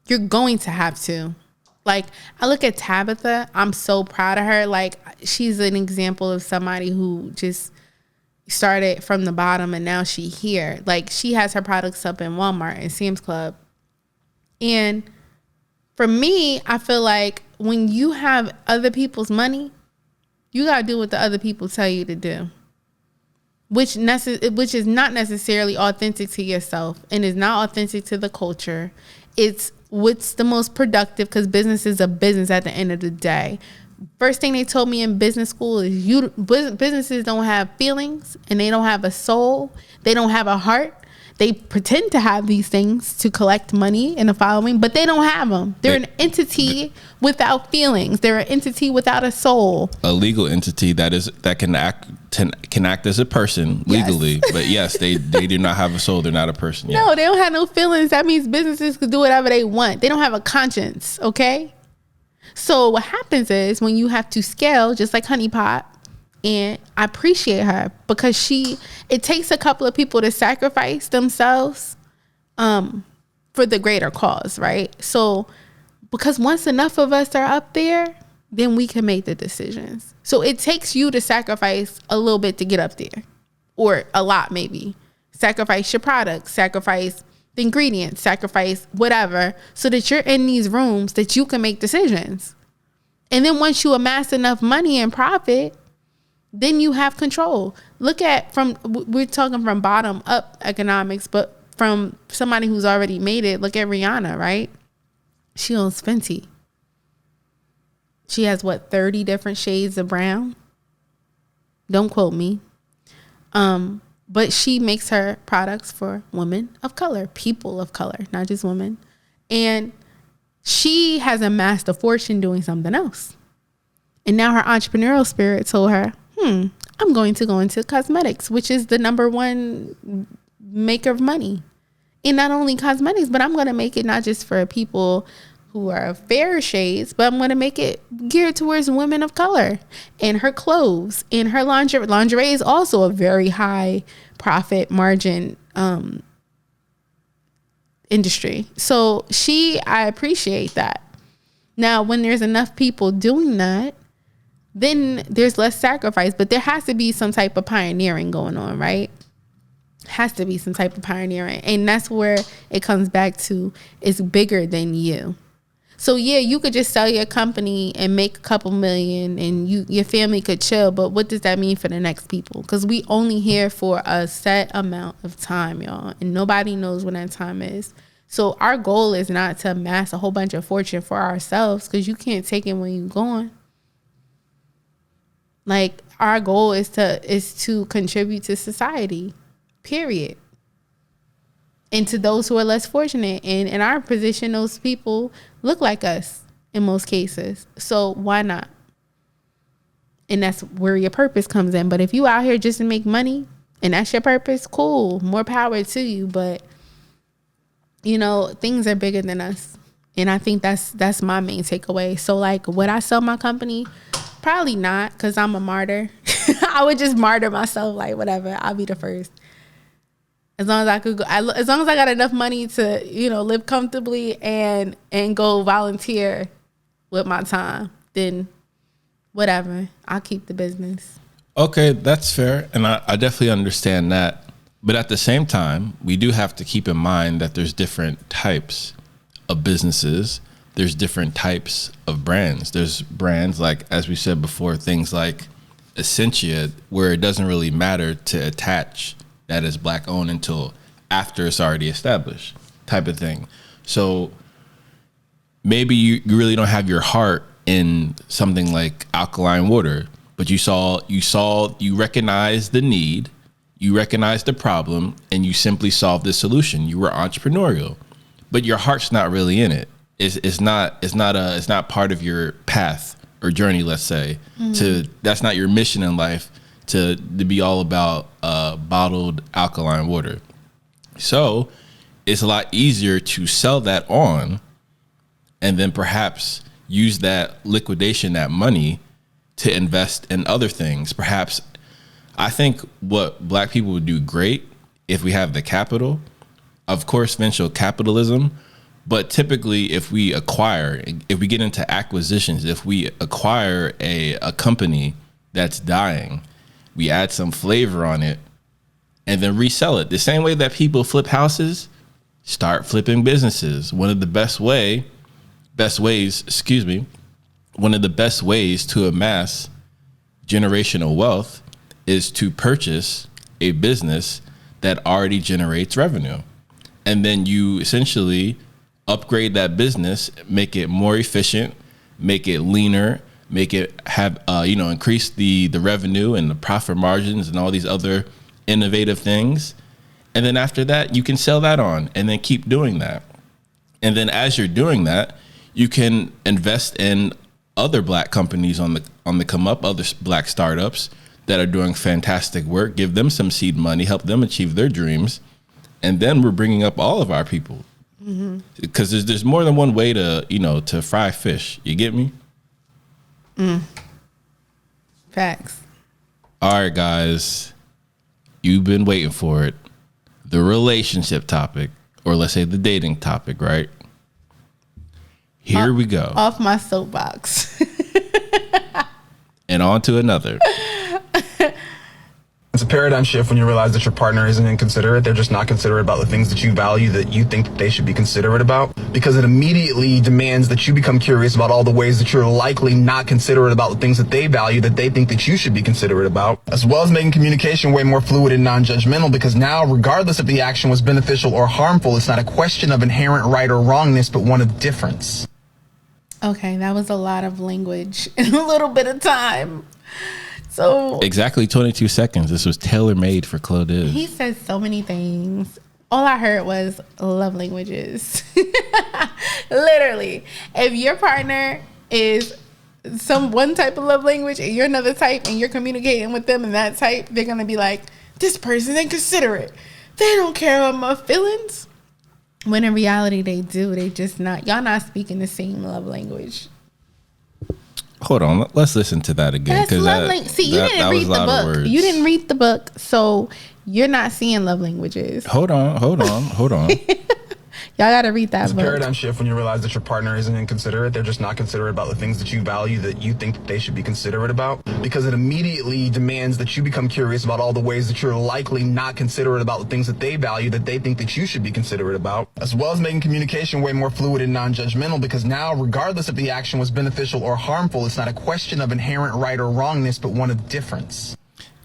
S3: You're going to have to. Like, I look at Tabitha, I'm so proud of her. Like, she's an example of somebody who just started from the bottom and now she here. Like, she has her products up in Walmart and Sam's Club. And for me, I feel like when you have other people's money, you got to do what the other people tell you to do, which is not necessarily authentic to yourself and is not authentic to the culture. It's what's the most productive, because business is a business at the end of the day. First thing they told me in business school is businesses don't have feelings, and they don't have a soul. They don't have a heart. They pretend to have these things to collect money and a following, but they don't have them. They're an entity without feelings. They're an entity without a soul. A legal entity that can act as a person legally, yes. But yes, they do not have a soul. They're not a person yet. No, they don't have no feelings. That means businesses can do whatever they want. They don't have a conscience, okay? So what happens is when you have to scale, just like Honey Pot, and I appreciate her because it takes a couple of people to sacrifice themselves for the greater cause, right? So because once enough of us are up there, then we can make the decisions. So it takes you to sacrifice a little bit to get up there, or a lot maybe. Sacrifice your products, sacrifice the ingredients, sacrifice whatever, so that you're in these rooms that you can make decisions. And then once you amass enough money and profit, then you have control. We're talking from bottom up economics, but from somebody who's already made it, look at Rihanna, right? She owns Fenty. She has 30 different shades of brown? Don't quote me. But she makes her products for women of color, people of color, not just women. And she has amassed a fortune doing something else. And now her entrepreneurial spirit told her, I'm going to go into cosmetics, which is the number one maker of money. And not only cosmetics, but I'm going to make it not just for people who are fair shades, but I'm going to make it geared towards women of color. And her clothes and her lingerie is also a very high profit margin industry. So I appreciate that. Now, when there's enough people doing that, then there's less sacrifice, but there has to be some type of pioneering going on, right? Has to be some type of pioneering. And that's where it comes back to, it's bigger than you. So yeah, you could just sell your company and make a couple million and your family could chill, but what does that mean for the next people? Because we only here for a set amount of time, y'all, and nobody knows when that time is. So our goal is not to amass a whole bunch of fortune for ourselves, because you can't take it when you're gone. Like, our goal is to contribute to society, period. And to those who are less fortunate. And in our position, those people look like us in most cases. So why not? And that's where your purpose comes in. But if you out here just to make money and that's your purpose, cool, more power to you. But you know, things are bigger than us, and I think that's my main takeaway. So like, would I sell my company? Probably not, because I'm a martyr. I would just martyr myself, like whatever, I'll be the first. As long as I could go, as long as I got enough money to, you know, live comfortably and go volunteer with my time, then whatever, I'll keep the business.
S1: Okay, that's fair. And I definitely understand that. But at the same time, we do have to keep in mind that there's different types of businesses. There's different types of brands. There's brands like, as we said before, things like Essentia, where it doesn't really matter to attach that is Black owned until after it's already established, type of thing. So maybe you really don't have your heart in something like alkaline water, but you recognize the need, you recognize the problem, and you simply solve the solution. You were entrepreneurial, but your heart's not really in it. It's not part of your path or journey, let's say. That's not your mission in life to be all about bottled alkaline water. So it's a lot easier to sell that on and then perhaps use that liquidation, that money, to invest in other things. Perhaps, I think what Black people would do great if we have the capital, of course, venture capitalism, but typically if we get into acquisitions, if we acquire a company that's dying, we add some flavor on it and then resell it. The same way that people flip houses, start flipping businesses. One of the best ways to amass generational wealth is to purchase a business that already generates revenue. And then you essentially upgrade that business, make it more efficient, make it leaner, make it have, increase the revenue and the profit margins and all these other innovative things. And then after that, you can sell that on and then keep doing that. And then as you're doing that, you can invest in other Black companies on the come up, other Black startups that are doing fantastic work, give them some seed money, help them achieve their dreams. And then we're bringing up all of our people. Because there's more than one way to fry fish. You get me?
S3: Facts.
S1: All right, guys, you've been waiting for it. The relationship topic, or let's say the dating topic, right? Here we go.
S3: Off my soapbox.
S1: And on to another.
S5: It's a paradigm shift when you realize that your partner isn't inconsiderate. They're just not considerate about the things that you value that you think that they should be considerate about, because it immediately demands that you become curious about all the ways that you're likely not considerate about the things that they value that they think that you should be considerate about, as well as making communication way more fluid and non-judgmental, because now, regardless if the action was beneficial or harmful, it's not a question of inherent right or wrongness, but one of difference.
S3: Okay, that was a lot of language in a little bit of time. So
S1: Exactly 22 seconds. This was tailor-made for Claude.
S3: He said so many things. All I heard was love languages. Literally. If your partner is one type of love language and you're another type and you're communicating with them in that type, they're going to be like, this person ain't considerate. They don't care about my feelings. When in reality, they do. They just not. Y'all not speaking the same love language.
S1: Hold on, let's listen to that again.
S3: That's love language. See, you didn't read the book. You didn't read the book, so you're not seeing love languages.
S1: Hold on.
S3: Y'all got to read that
S5: It's a
S3: book.
S5: paradigm shift when you realize that your partner isn't inconsiderate. They're just not considerate about the things that you value that you think that they should be considerate about, because it immediately demands that you become curious about all the ways that you're likely not considerate about the things that they value that they think that you should be considerate about, as well as making communication way more fluid and non-judgmental, because now, regardless if the action was beneficial or harmful, it's not a question of inherent right or wrongness, but one of difference.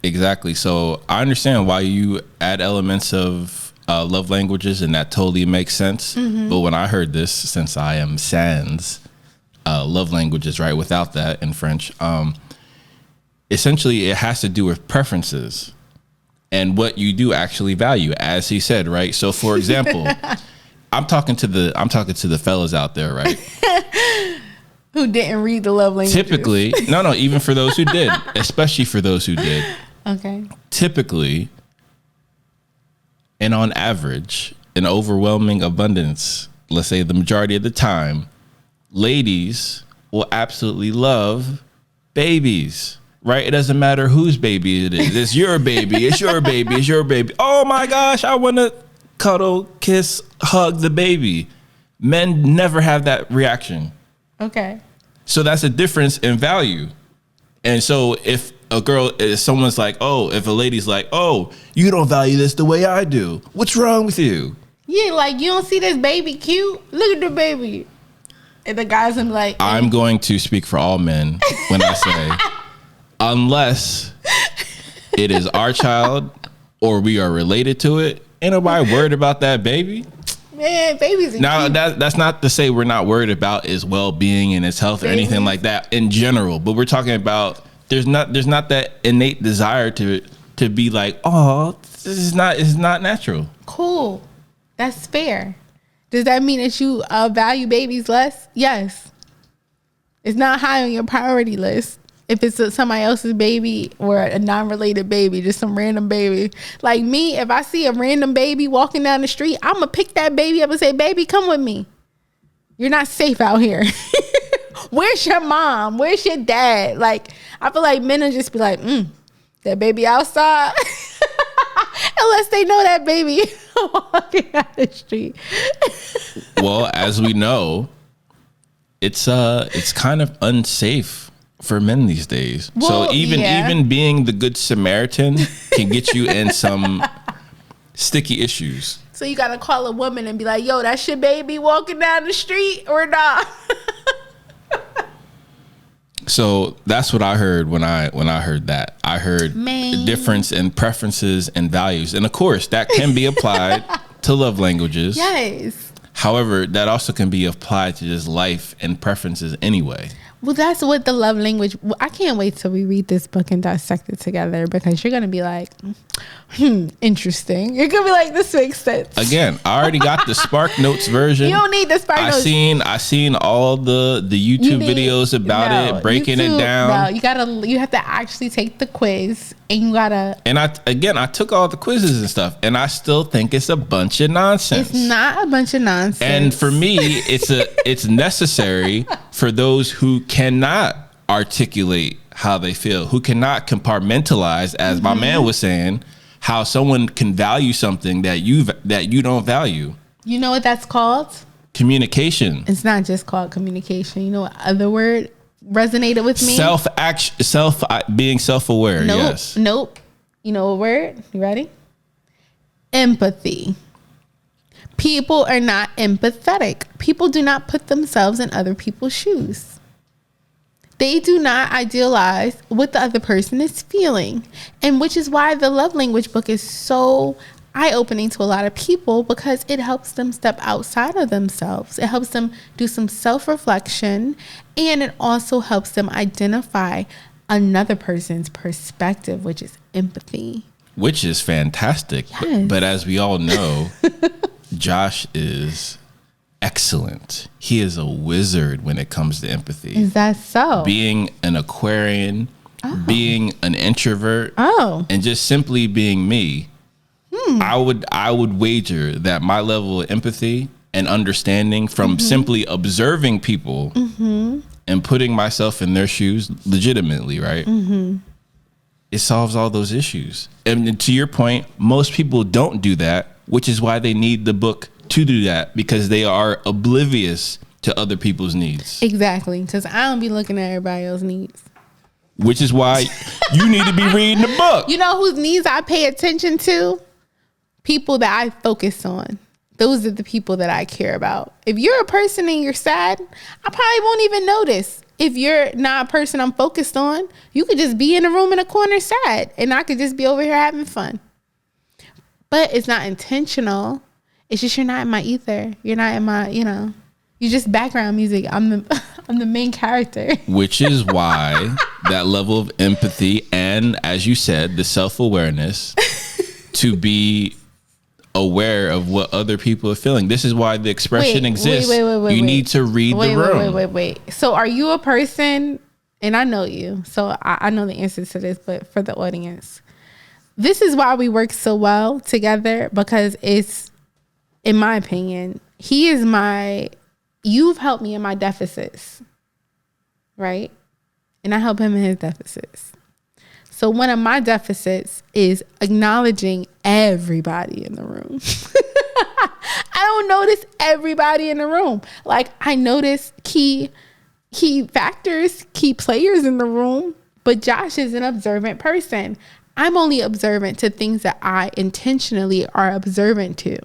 S1: Exactly. So I understand why you add elements of love languages, and that totally makes sense. But when I heard this, since I am sans love languages, right, without that in French, essentially it has to do with preferences and what you do actually value, as he said, right? So for example, I'm talking to the fellas out there, right?
S3: Who didn't read the love languages.
S1: Typically, no, even for those who did, especially for those who did.
S3: Okay.
S1: Typically, And on average, an overwhelming abundance, let's say the majority of the time, ladies will absolutely love babies, right? It doesn't matter whose baby it is. It's your baby. It's your baby. It's your baby. Oh my gosh, I want to cuddle, kiss, hug the baby. Men never have that reaction.
S3: Okay.
S1: So that's a difference in value. And so if someone's like, oh, if a lady's like, oh, you don't value this the way I do. What's wrong with you?
S3: Yeah, like, you don't see this baby cute? Look at the baby. And the guys are like,
S1: I'm going to speak for all men when I say, unless it is our child or we are related to it, ain't nobody worried about that baby.
S3: Man, babies are
S1: Now,
S3: cute.
S1: that's not to say we're not worried about his well-being and his health or anything like that in general, but we're talking about there's not that innate desire to be like, oh, this is not natural.
S3: Cool. That's fair. Does that mean that you value babies less? Yes. It's not high on your priority list. If it's somebody else's baby or a non-related baby, just some random baby. Like me, if I see a random baby walking down the street, I'm going to pick that baby up and say, baby, come with me. You're not safe out here. Where's your mom? Where's your dad? Like, I feel like men will just be like, that baby outside. Unless they know that baby walking down the street.
S1: Well, as we know, it's kind of unsafe for men these days.
S3: Well,
S1: so even being the good Samaritan can get you in some sticky issues.
S3: So you got to call a woman and be like, yo, that's your baby walking down the street or not?
S1: So that's what I heard when I heard that. I heard the difference in preferences and values. And of course, that can be applied to love languages.
S3: Yes.
S1: However, that also can be applied to just life and preferences anyway.
S3: Well, that's what the love language. I can't wait till we read this book and dissect it together, because you're going to be like, interesting. You're going to be like, this makes sense.
S1: Again, I already got the Spark Notes version.
S3: You don't need the Spark Notes.
S1: I seen all the YouTube videos about it, breaking it down.
S3: No, you have to actually take the quiz, and you gotta.
S1: And I took all the quizzes and stuff, and I still think it's a bunch of nonsense.
S3: It's not a bunch of nonsense.
S1: And for me, it's necessary for those who cannot articulate how they feel, who cannot compartmentalize, as my man was saying, how someone can value something that you don't value.
S3: You know what that's called?
S1: Communication.
S3: It's not just called communication. You know what other word resonated with me?
S1: Being self-aware.
S3: Nope.
S1: Yes.
S3: Nope. You know what word? You ready? Empathy. People are not empathetic. People do not put themselves in other people's shoes. They do not idealize what the other person is feeling. And which is why the love language book is so eye-opening to a lot of people, because it helps them step outside of themselves. It helps them do some self-reflection, and it also helps them identify another person's perspective, which is empathy.
S1: Which is fantastic.
S3: Yes.
S1: But as we all know, Josh is excellent. He is a wizard when it comes to empathy.
S3: Is that so?
S1: Being an Aquarian, being an introvert, and just simply being me, I would wager that my level of empathy and understanding from simply observing people and putting myself in their shoes legitimately, right? It solves all those issues. And to your point, most people don't do that, which is why they need the book to do that, because they are oblivious to other people's needs.
S3: Exactly, because I don't be looking at everybody else's needs.
S1: Which is why you need to be reading the book.
S3: You know whose needs I pay attention to? People that I focus on. Those are the people that I care about. If you're a person and you're sad, I probably won't even notice. If you're not a person I'm focused on, you could just be in a room in a corner sad, and I could just be over here having fun. But it's not intentional. It's just you're not in my ether. You're not in my, you're just background music. I'm the main character.
S1: Which is why that level of empathy and, as you said, the self-awareness to be aware of what other people are feeling. This is why the expression exists. You need to read the room.
S3: Wait. So are you a person, and I know you, so I know the answer to this, but for the audience, this is why we work so well together, because it's, in my opinion, you've helped me in my deficits, right? And I help him in his deficits. So one of my deficits is acknowledging everybody in the room. I don't notice everybody in the room. Like, I notice key factors, key players in the room, but Josh is an observant person. I'm only observant to things that I intentionally are observant to.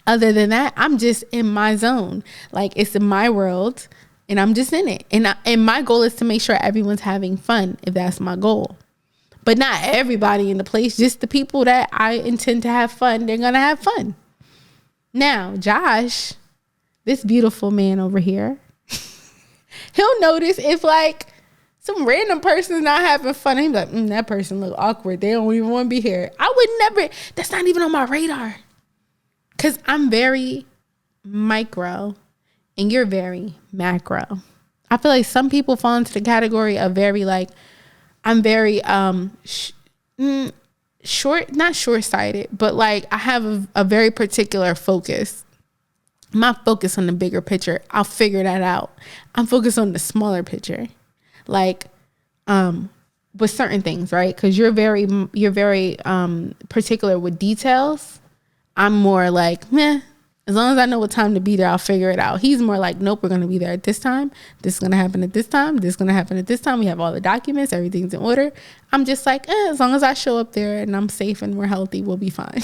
S3: Other than that, I'm just in my zone. Like, it's in my world and I'm just in it. And my goal is to make sure everyone's having fun, if that's my goal. But not everybody in the place, just the people that I intend to have fun, they're going to have fun. Now, Josh, this beautiful man over here, he'll notice if like some random person is not having fun. He'll be like, that person look awkward. They don't even want to be here. I would never, that's not even on my radar. Because I'm very micro and you're very macro. I feel like some people fall into the category of very like, I'm very not short-sighted, but like I have a very particular focus. I'm not focused on the bigger picture. I'll figure that out. I'm focused on the smaller picture. Like, with certain things, right? Because you're very particular with details. I'm more like, meh. As long as I know what time to be there, I'll figure it out. He's more like, nope, we're going to be there at this time. This is going to happen at this time. This is going to happen at this time. We have all the documents. Everything's in order. I'm just like, as long as I show up there and I'm safe and we're healthy, we'll be fine.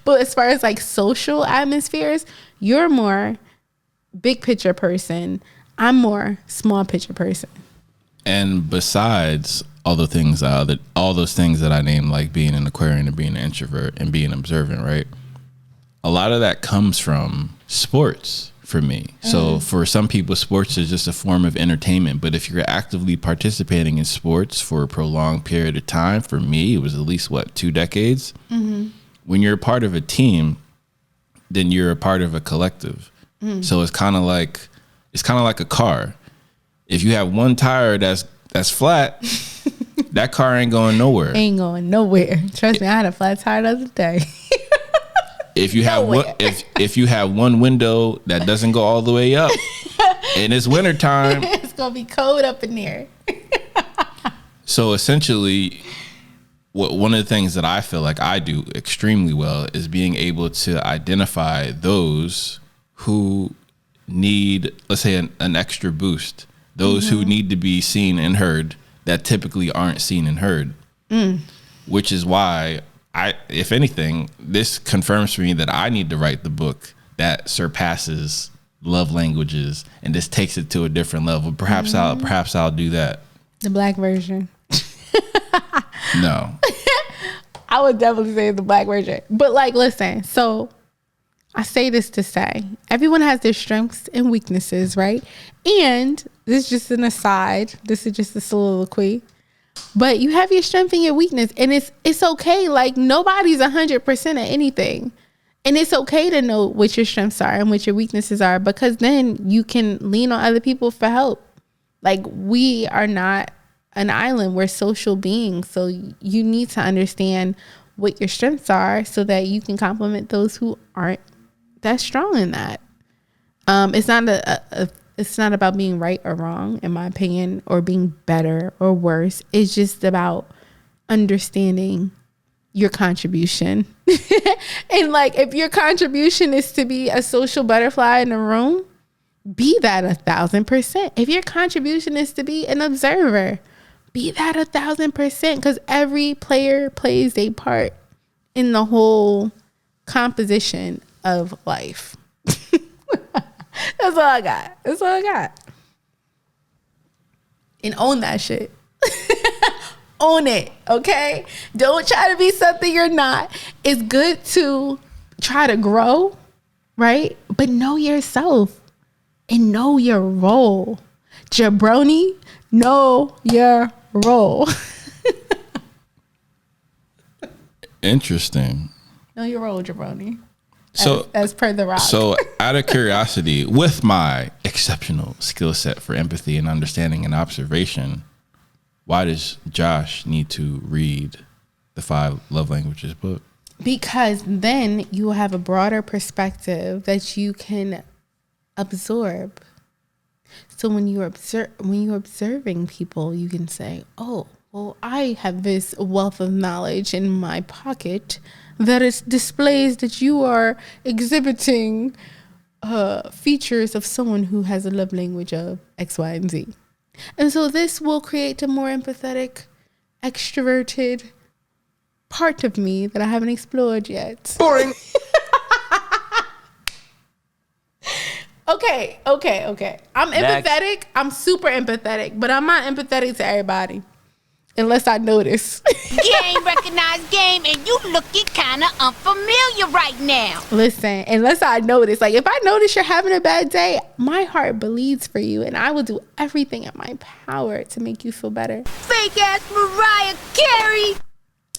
S3: But as far as like social atmospheres, you're more big picture person. I'm more small picture person.
S1: And besides all those things that I named, like being an Aquarian and being an introvert and being observant, right? A lot of that comes from sports for me. So for some people, sports is just a form of entertainment. But if you're actively participating in sports for a prolonged period of time, for me, it was at least 2 decades. Mm-hmm. When you're a part of a team, then you're a part of a collective. So it's kind of like a car. If you have one tire that's flat, that car ain't going nowhere.
S3: Ain't going nowhere. Trust me, I had a flat tire the other day.
S1: If you have if you have one window that doesn't go all the way up, and it's wintertime,
S3: it's gonna be cold up in there.
S1: So essentially, one of the things that I feel like I do extremely well is being able to identify those who need, let's say, an extra boost. Those who need to be seen and heard that typically aren't seen and heard. Which is why if anything, this confirms for me that I need to write the book that surpasses love languages and just takes it to a different level. Perhaps I'll do that.
S3: The black version.
S1: No.
S3: I would definitely say the black version. But like, listen, so I say this to say, everyone has their strengths and weaknesses, right? And this is just an aside. This is just a soliloquy. But you have your strength and your weakness, and it's okay. Like, nobody's 100% at anything. And it's okay to know what your strengths are and what your weaknesses are, because then you can lean on other people for help. Like, we are not an island. We're social beings. So you need to understand what your strengths are so that you can complement those who aren't that strong in that. It's not about being right or wrong, in my opinion, or being better or worse. It's just about understanding your contribution. And like, if your contribution is to be a social butterfly in the room, be that 1,000%. If your contribution is to be an observer, be that 1,000%, because every player plays a part in the whole composition of life. That's all I got. That's all I got. And own that shit. Own it, okay? Don't try to be something you're not. It's good to try to grow, right? But know yourself and know your role. Jabroni, know your role.
S1: Interesting.
S3: Know your role, Jabroni.
S1: So,
S3: as per The Rock.
S1: So, out of curiosity, with my exceptional skill set for empathy and understanding and observation, why does Josh need to read the 5 love languages book?
S3: Because then you will have a broader perspective that you can absorb. So when you're observing people, you can say, "Oh, well, I have this wealth of knowledge in my pocket that it displays that you are exhibiting features of someone who has a love language of X, Y, and Z." And so this will create a more empathetic, extroverted part of me that I haven't explored yet.
S5: Boring.
S3: Okay. I'm empathetic. I'm super empathetic, but I'm not empathetic to everybody unless I notice.
S6: Game recognized game, and you looking kind of unfamiliar right now.
S3: Listen, unless I notice. Like, if I notice you're having a bad day, my heart bleeds for you, and I will do everything in my power to make you feel better.
S6: Fake ass Mariah Carey.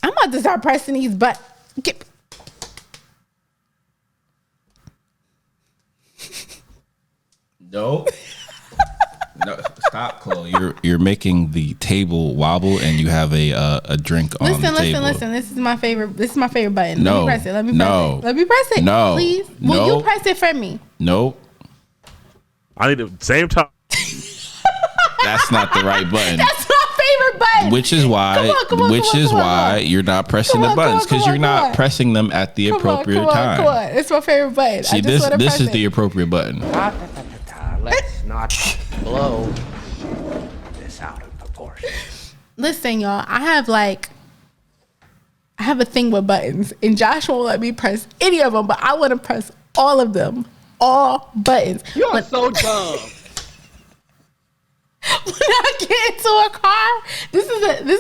S3: I'm about to start pressing these buttons.
S1: No. No, stop, Chloe. You're making the table wobble, and you have a drink on the table.
S3: Listen. This is my favorite button.
S1: No.
S3: Let me press it.
S1: No.
S3: Please. Will you press it for me?
S1: Nope.
S7: I need the same time.
S1: That's not the right button.
S3: That's my favorite button.
S1: Which is why you're not pressing the buttons, because you're not pressing them at the appropriate time.
S3: Come on. It's my favorite button.
S1: See, this is the appropriate button.
S8: Let's not blow this out of proportion.
S3: Listen, y'all. I have a thing with buttons, and Josh won't let me press any of them, but I want to press all of them. All buttons.
S8: You're so dumb.
S3: When I get into a car, this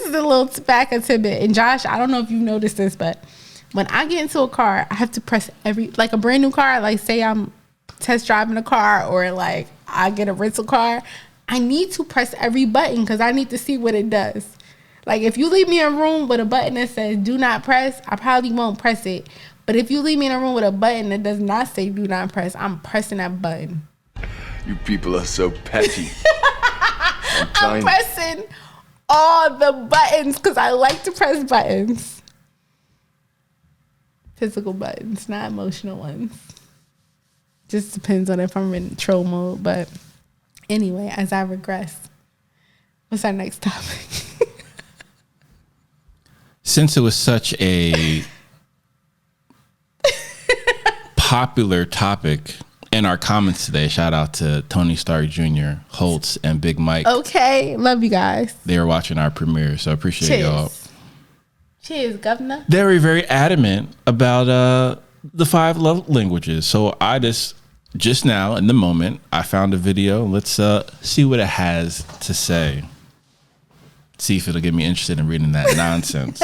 S3: is a little tobacco tidbit. And Josh, I don't know if you noticed this, but when I get into a car, I have to press like a brand new car. Like, say I'm test driving a car, or like I get a rental car, I need to press every button because I need to see what it does. Like, if you leave me in a room with a button that says do not press, I probably won't press it. But if you leave me in a room with a button that does not say do not press, I'm pressing that button.
S9: You people are so petty.
S3: I'm pressing all the buttons because I like to press buttons. Physical buttons, not emotional ones. Just depends on if I'm in troll mode. But anyway, as I regress, what's our next topic?
S1: Since it was such a popular topic in our comments today, shout out to Tony Stark Jr., Holtz, and Big Mike.
S3: Okay, love you guys.
S1: They were watching our premiere, so I appreciate y'all.
S3: Cheers, governor.
S1: They were very adamant about the 5 love languages. So I just now, in the moment, I found a video. Let's see what it has to say. See if it'll get me interested in reading that nonsense.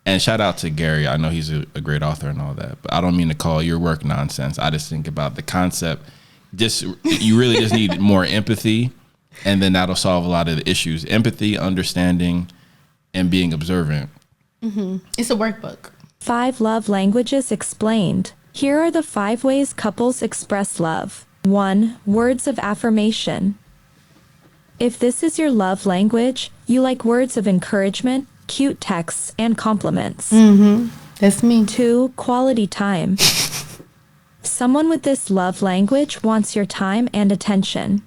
S1: And shout out to Gary. I know he's a great author and all that, but I don't mean to call your work nonsense. I just think about the concept. You really just need more empathy, and then that'll solve a lot of the issues. Empathy, understanding, and being observant.
S3: Mm-hmm. It's a workbook.
S10: 5 love languages explained. Here are the 5 ways couples express love. 1. Words of affirmation. If this is your love language, you like words of encouragement, cute texts, and compliments.
S3: Mm-hmm. That's me.
S10: 2. Quality time. Someone with this love language wants your time and attention.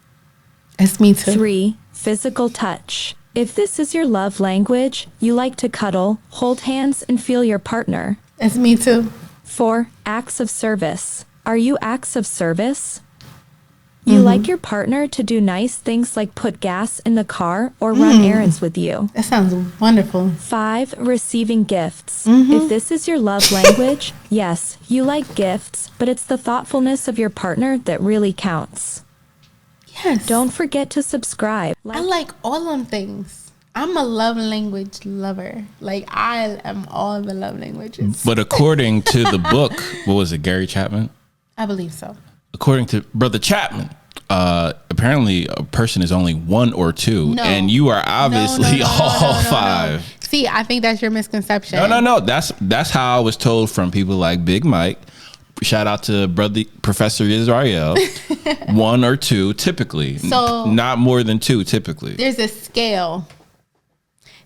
S3: That's me too.
S10: 3. Physical touch. If this is your love language, you like to cuddle, hold hands, and feel your partner.
S3: That's me too.
S10: 4. Acts of service. Are you acts of service? You like your partner to do nice things like put gas in the car or run errands with you.
S3: That sounds wonderful.
S10: 5. Receiving gifts. If this is your love language, yes, you like gifts, but it's the thoughtfulness of your partner that really counts.
S3: Yes.
S10: Don't forget to subscribe.
S3: I like all them things. I'm a love language lover. Like, I am all the love languages.
S1: But according to the book, what was it, Gary Chapman?
S3: I believe so.
S1: According to Brother Chapman, apparently a person is only 1 or 2, and you are obviously all 5.
S3: See, I think that's your misconception.
S1: No. That's how I was told from people like Big Mike. Shout out to Brother Professor Israel. 1 or 2 typically. So not more than 2 typically.
S3: There's a scale.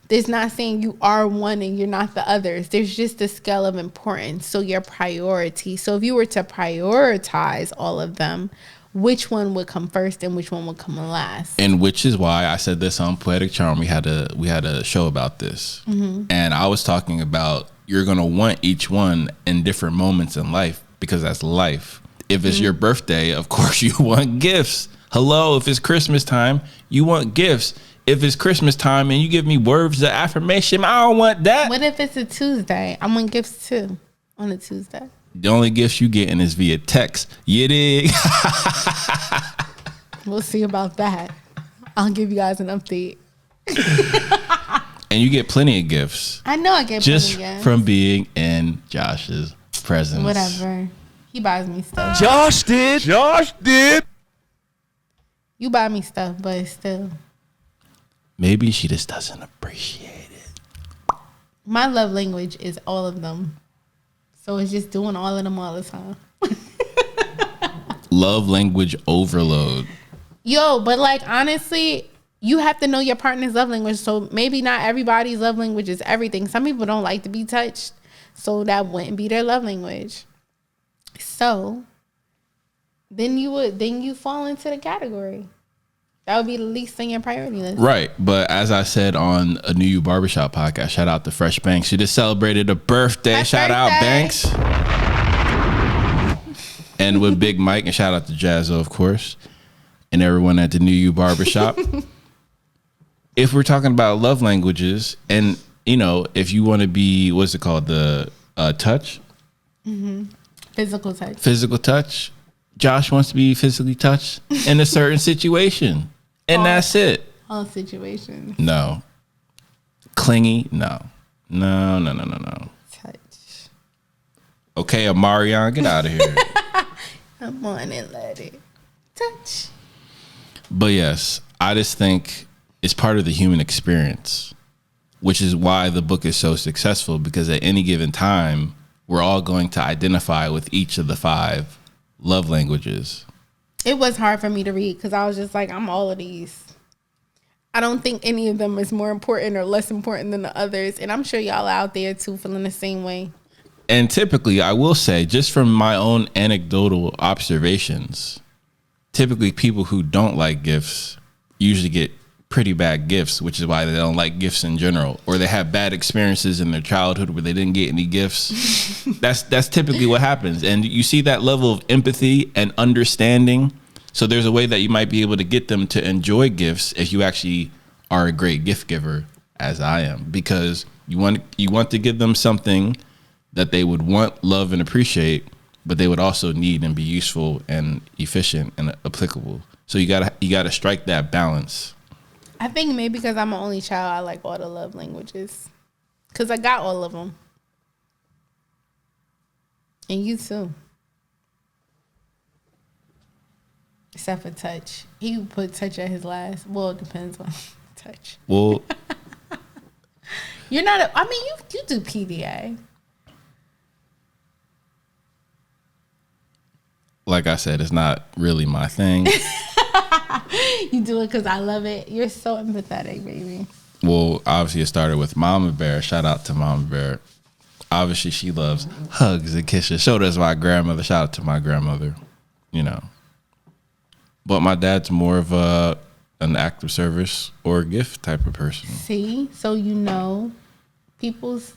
S3: There's not saying you are one and you're not the others. There's just a scale of importance. So your priority. So if you were to prioritize all of them, which one would come first and which one would come last?
S1: And which is why I said this on Poetic Charm. We had a show about this. And I was talking about you're going to want each one in different moments in life because that's life. If it's your birthday, of course you want gifts. Hello, if it's Christmas time, you want gifts. If it's Christmas time and you give me words of affirmation, I don't want that.
S3: What if it's a Tuesday? I want gifts too on a Tuesday.
S1: The only gifts you getting is via text. You dig?
S3: We'll see about that. I'll give you guys an update.
S1: And you get plenty of gifts.
S3: I know I get
S1: just
S3: plenty of gifts.
S1: from being in Josh's presence.
S3: Whatever. He buys me stuff.
S7: Josh did.
S3: You buy me stuff, but still.
S1: Maybe she just doesn't appreciate it.
S3: My love language is all of them. So it's just doing all of them all the time.
S1: Love language overload.
S3: Yo, but like honestly, you have to know your partner's love language. So maybe not everybody's love language is everything. Some people don't like to be touched. So that wouldn't be their love language. So then you fall into the category. That would be the least thing in priority list.
S1: Right. But as I said on a New You Barbershop podcast, shout out to Fresh Banks. She just celebrated a birthday. Shout out Banks. And with Big Mike, and shout out to Jazzo, of course, and everyone at the New You Barbershop. If we're talking about love languages, and you know, if you want to be, what's it called, the touch?
S3: Physical touch.
S1: Physical touch. Josh wants to be physically touched in a certain situation. And that's it.
S3: All situations.
S1: No. Clingy? No. No.
S3: Touch.
S1: Okay, Amarion, get out of here.
S3: Come on and let it touch.
S1: But yes, I just think it's part of the human experience, which is why the book is so successful, because at any given time, we're all going to identify with each of the 5 love languages.
S3: It was hard for me to read because I was just like, I'm all of these. I don't think any of them is more important or less important than the others. And I'm sure y'all out there too feeling the same way.
S1: And typically, I will say, just from my own anecdotal observations, typically people who don't like gifts usually get pretty bad gifts, which is why they don't like gifts in general, or they have bad experiences in their childhood where they didn't get any gifts. That's typically what happens. And you see that level of empathy and understanding. So there's a way that you might be able to get them to enjoy gifts if you actually are a great gift giver, as I am, because you want to give them something that they would want, love, and appreciate, but they would also need and be useful and efficient and applicable. So you gotta strike that balance.
S3: I think maybe because I'm an only child, I like all the love languages. Because I got all of them. And you too. Except for touch. He would put touch at his last. Well, it depends on touch.
S1: Well,
S3: You're not you do PDA.
S1: like I said, it's not really my thing.
S3: You do it because I love it. You're so empathetic, baby.
S1: Well, obviously it started with Mama Bear. Shout out to Mama Bear. Obviously she loves hugs and kisses. So does my grandmother. Shout out to my grandmother. You know. But my dad's more of an act of service or a gift type of person.
S3: See? So you know people's...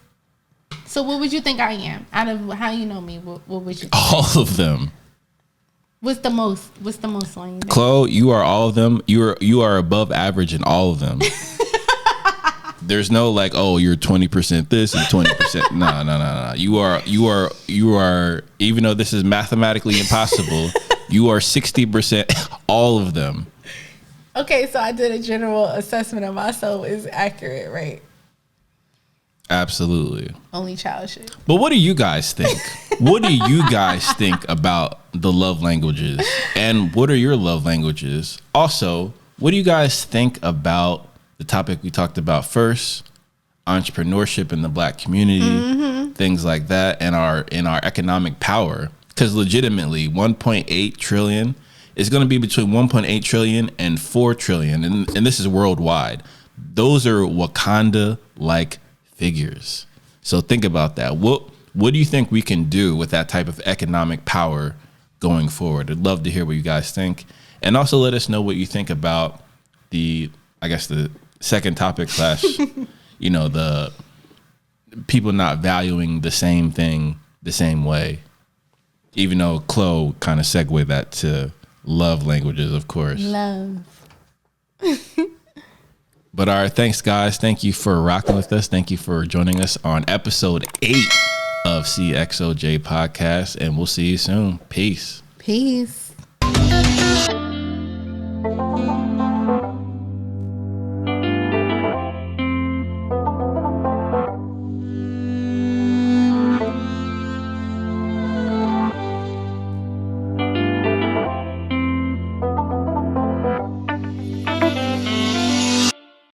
S3: So what would you think I am? Out of how you know me, what would you think?
S1: All of them.
S3: What's the most one you think?
S1: Chlo, you are all of them. You are above average in all of them. There's no like, oh, you're 20% this and 20%. No. You are, even though this is mathematically impossible, you are 60% all of them.
S3: Okay, so I did a general assessment of myself is accurate, right?
S1: Absolutely.
S3: Only child shit.
S1: But what do you guys think? What do you guys think about the love languages? And what are your love languages? Also, what do you guys think about the topic we talked about first, entrepreneurship in the Black community, things like that, and our economic power? Because legitimately, 1.8 trillion is going to be between 1.8 trillion and 4 trillion, and this is worldwide. those are Wakanda-like figures. So think about that. What do you think we can do with that type of economic power going forward? I'd love to hear what you guys think. And also let us know what you think about the second topic / the people not valuing the same thing the same way. Even though Clo kind of segued that to love languages, of course.
S3: Love.
S1: But all right, thanks guys. Thank you for rocking with us. Thank you for joining us on episode 8 of CXOJ podcast, and we'll see you soon. Peace.
S3: Peace.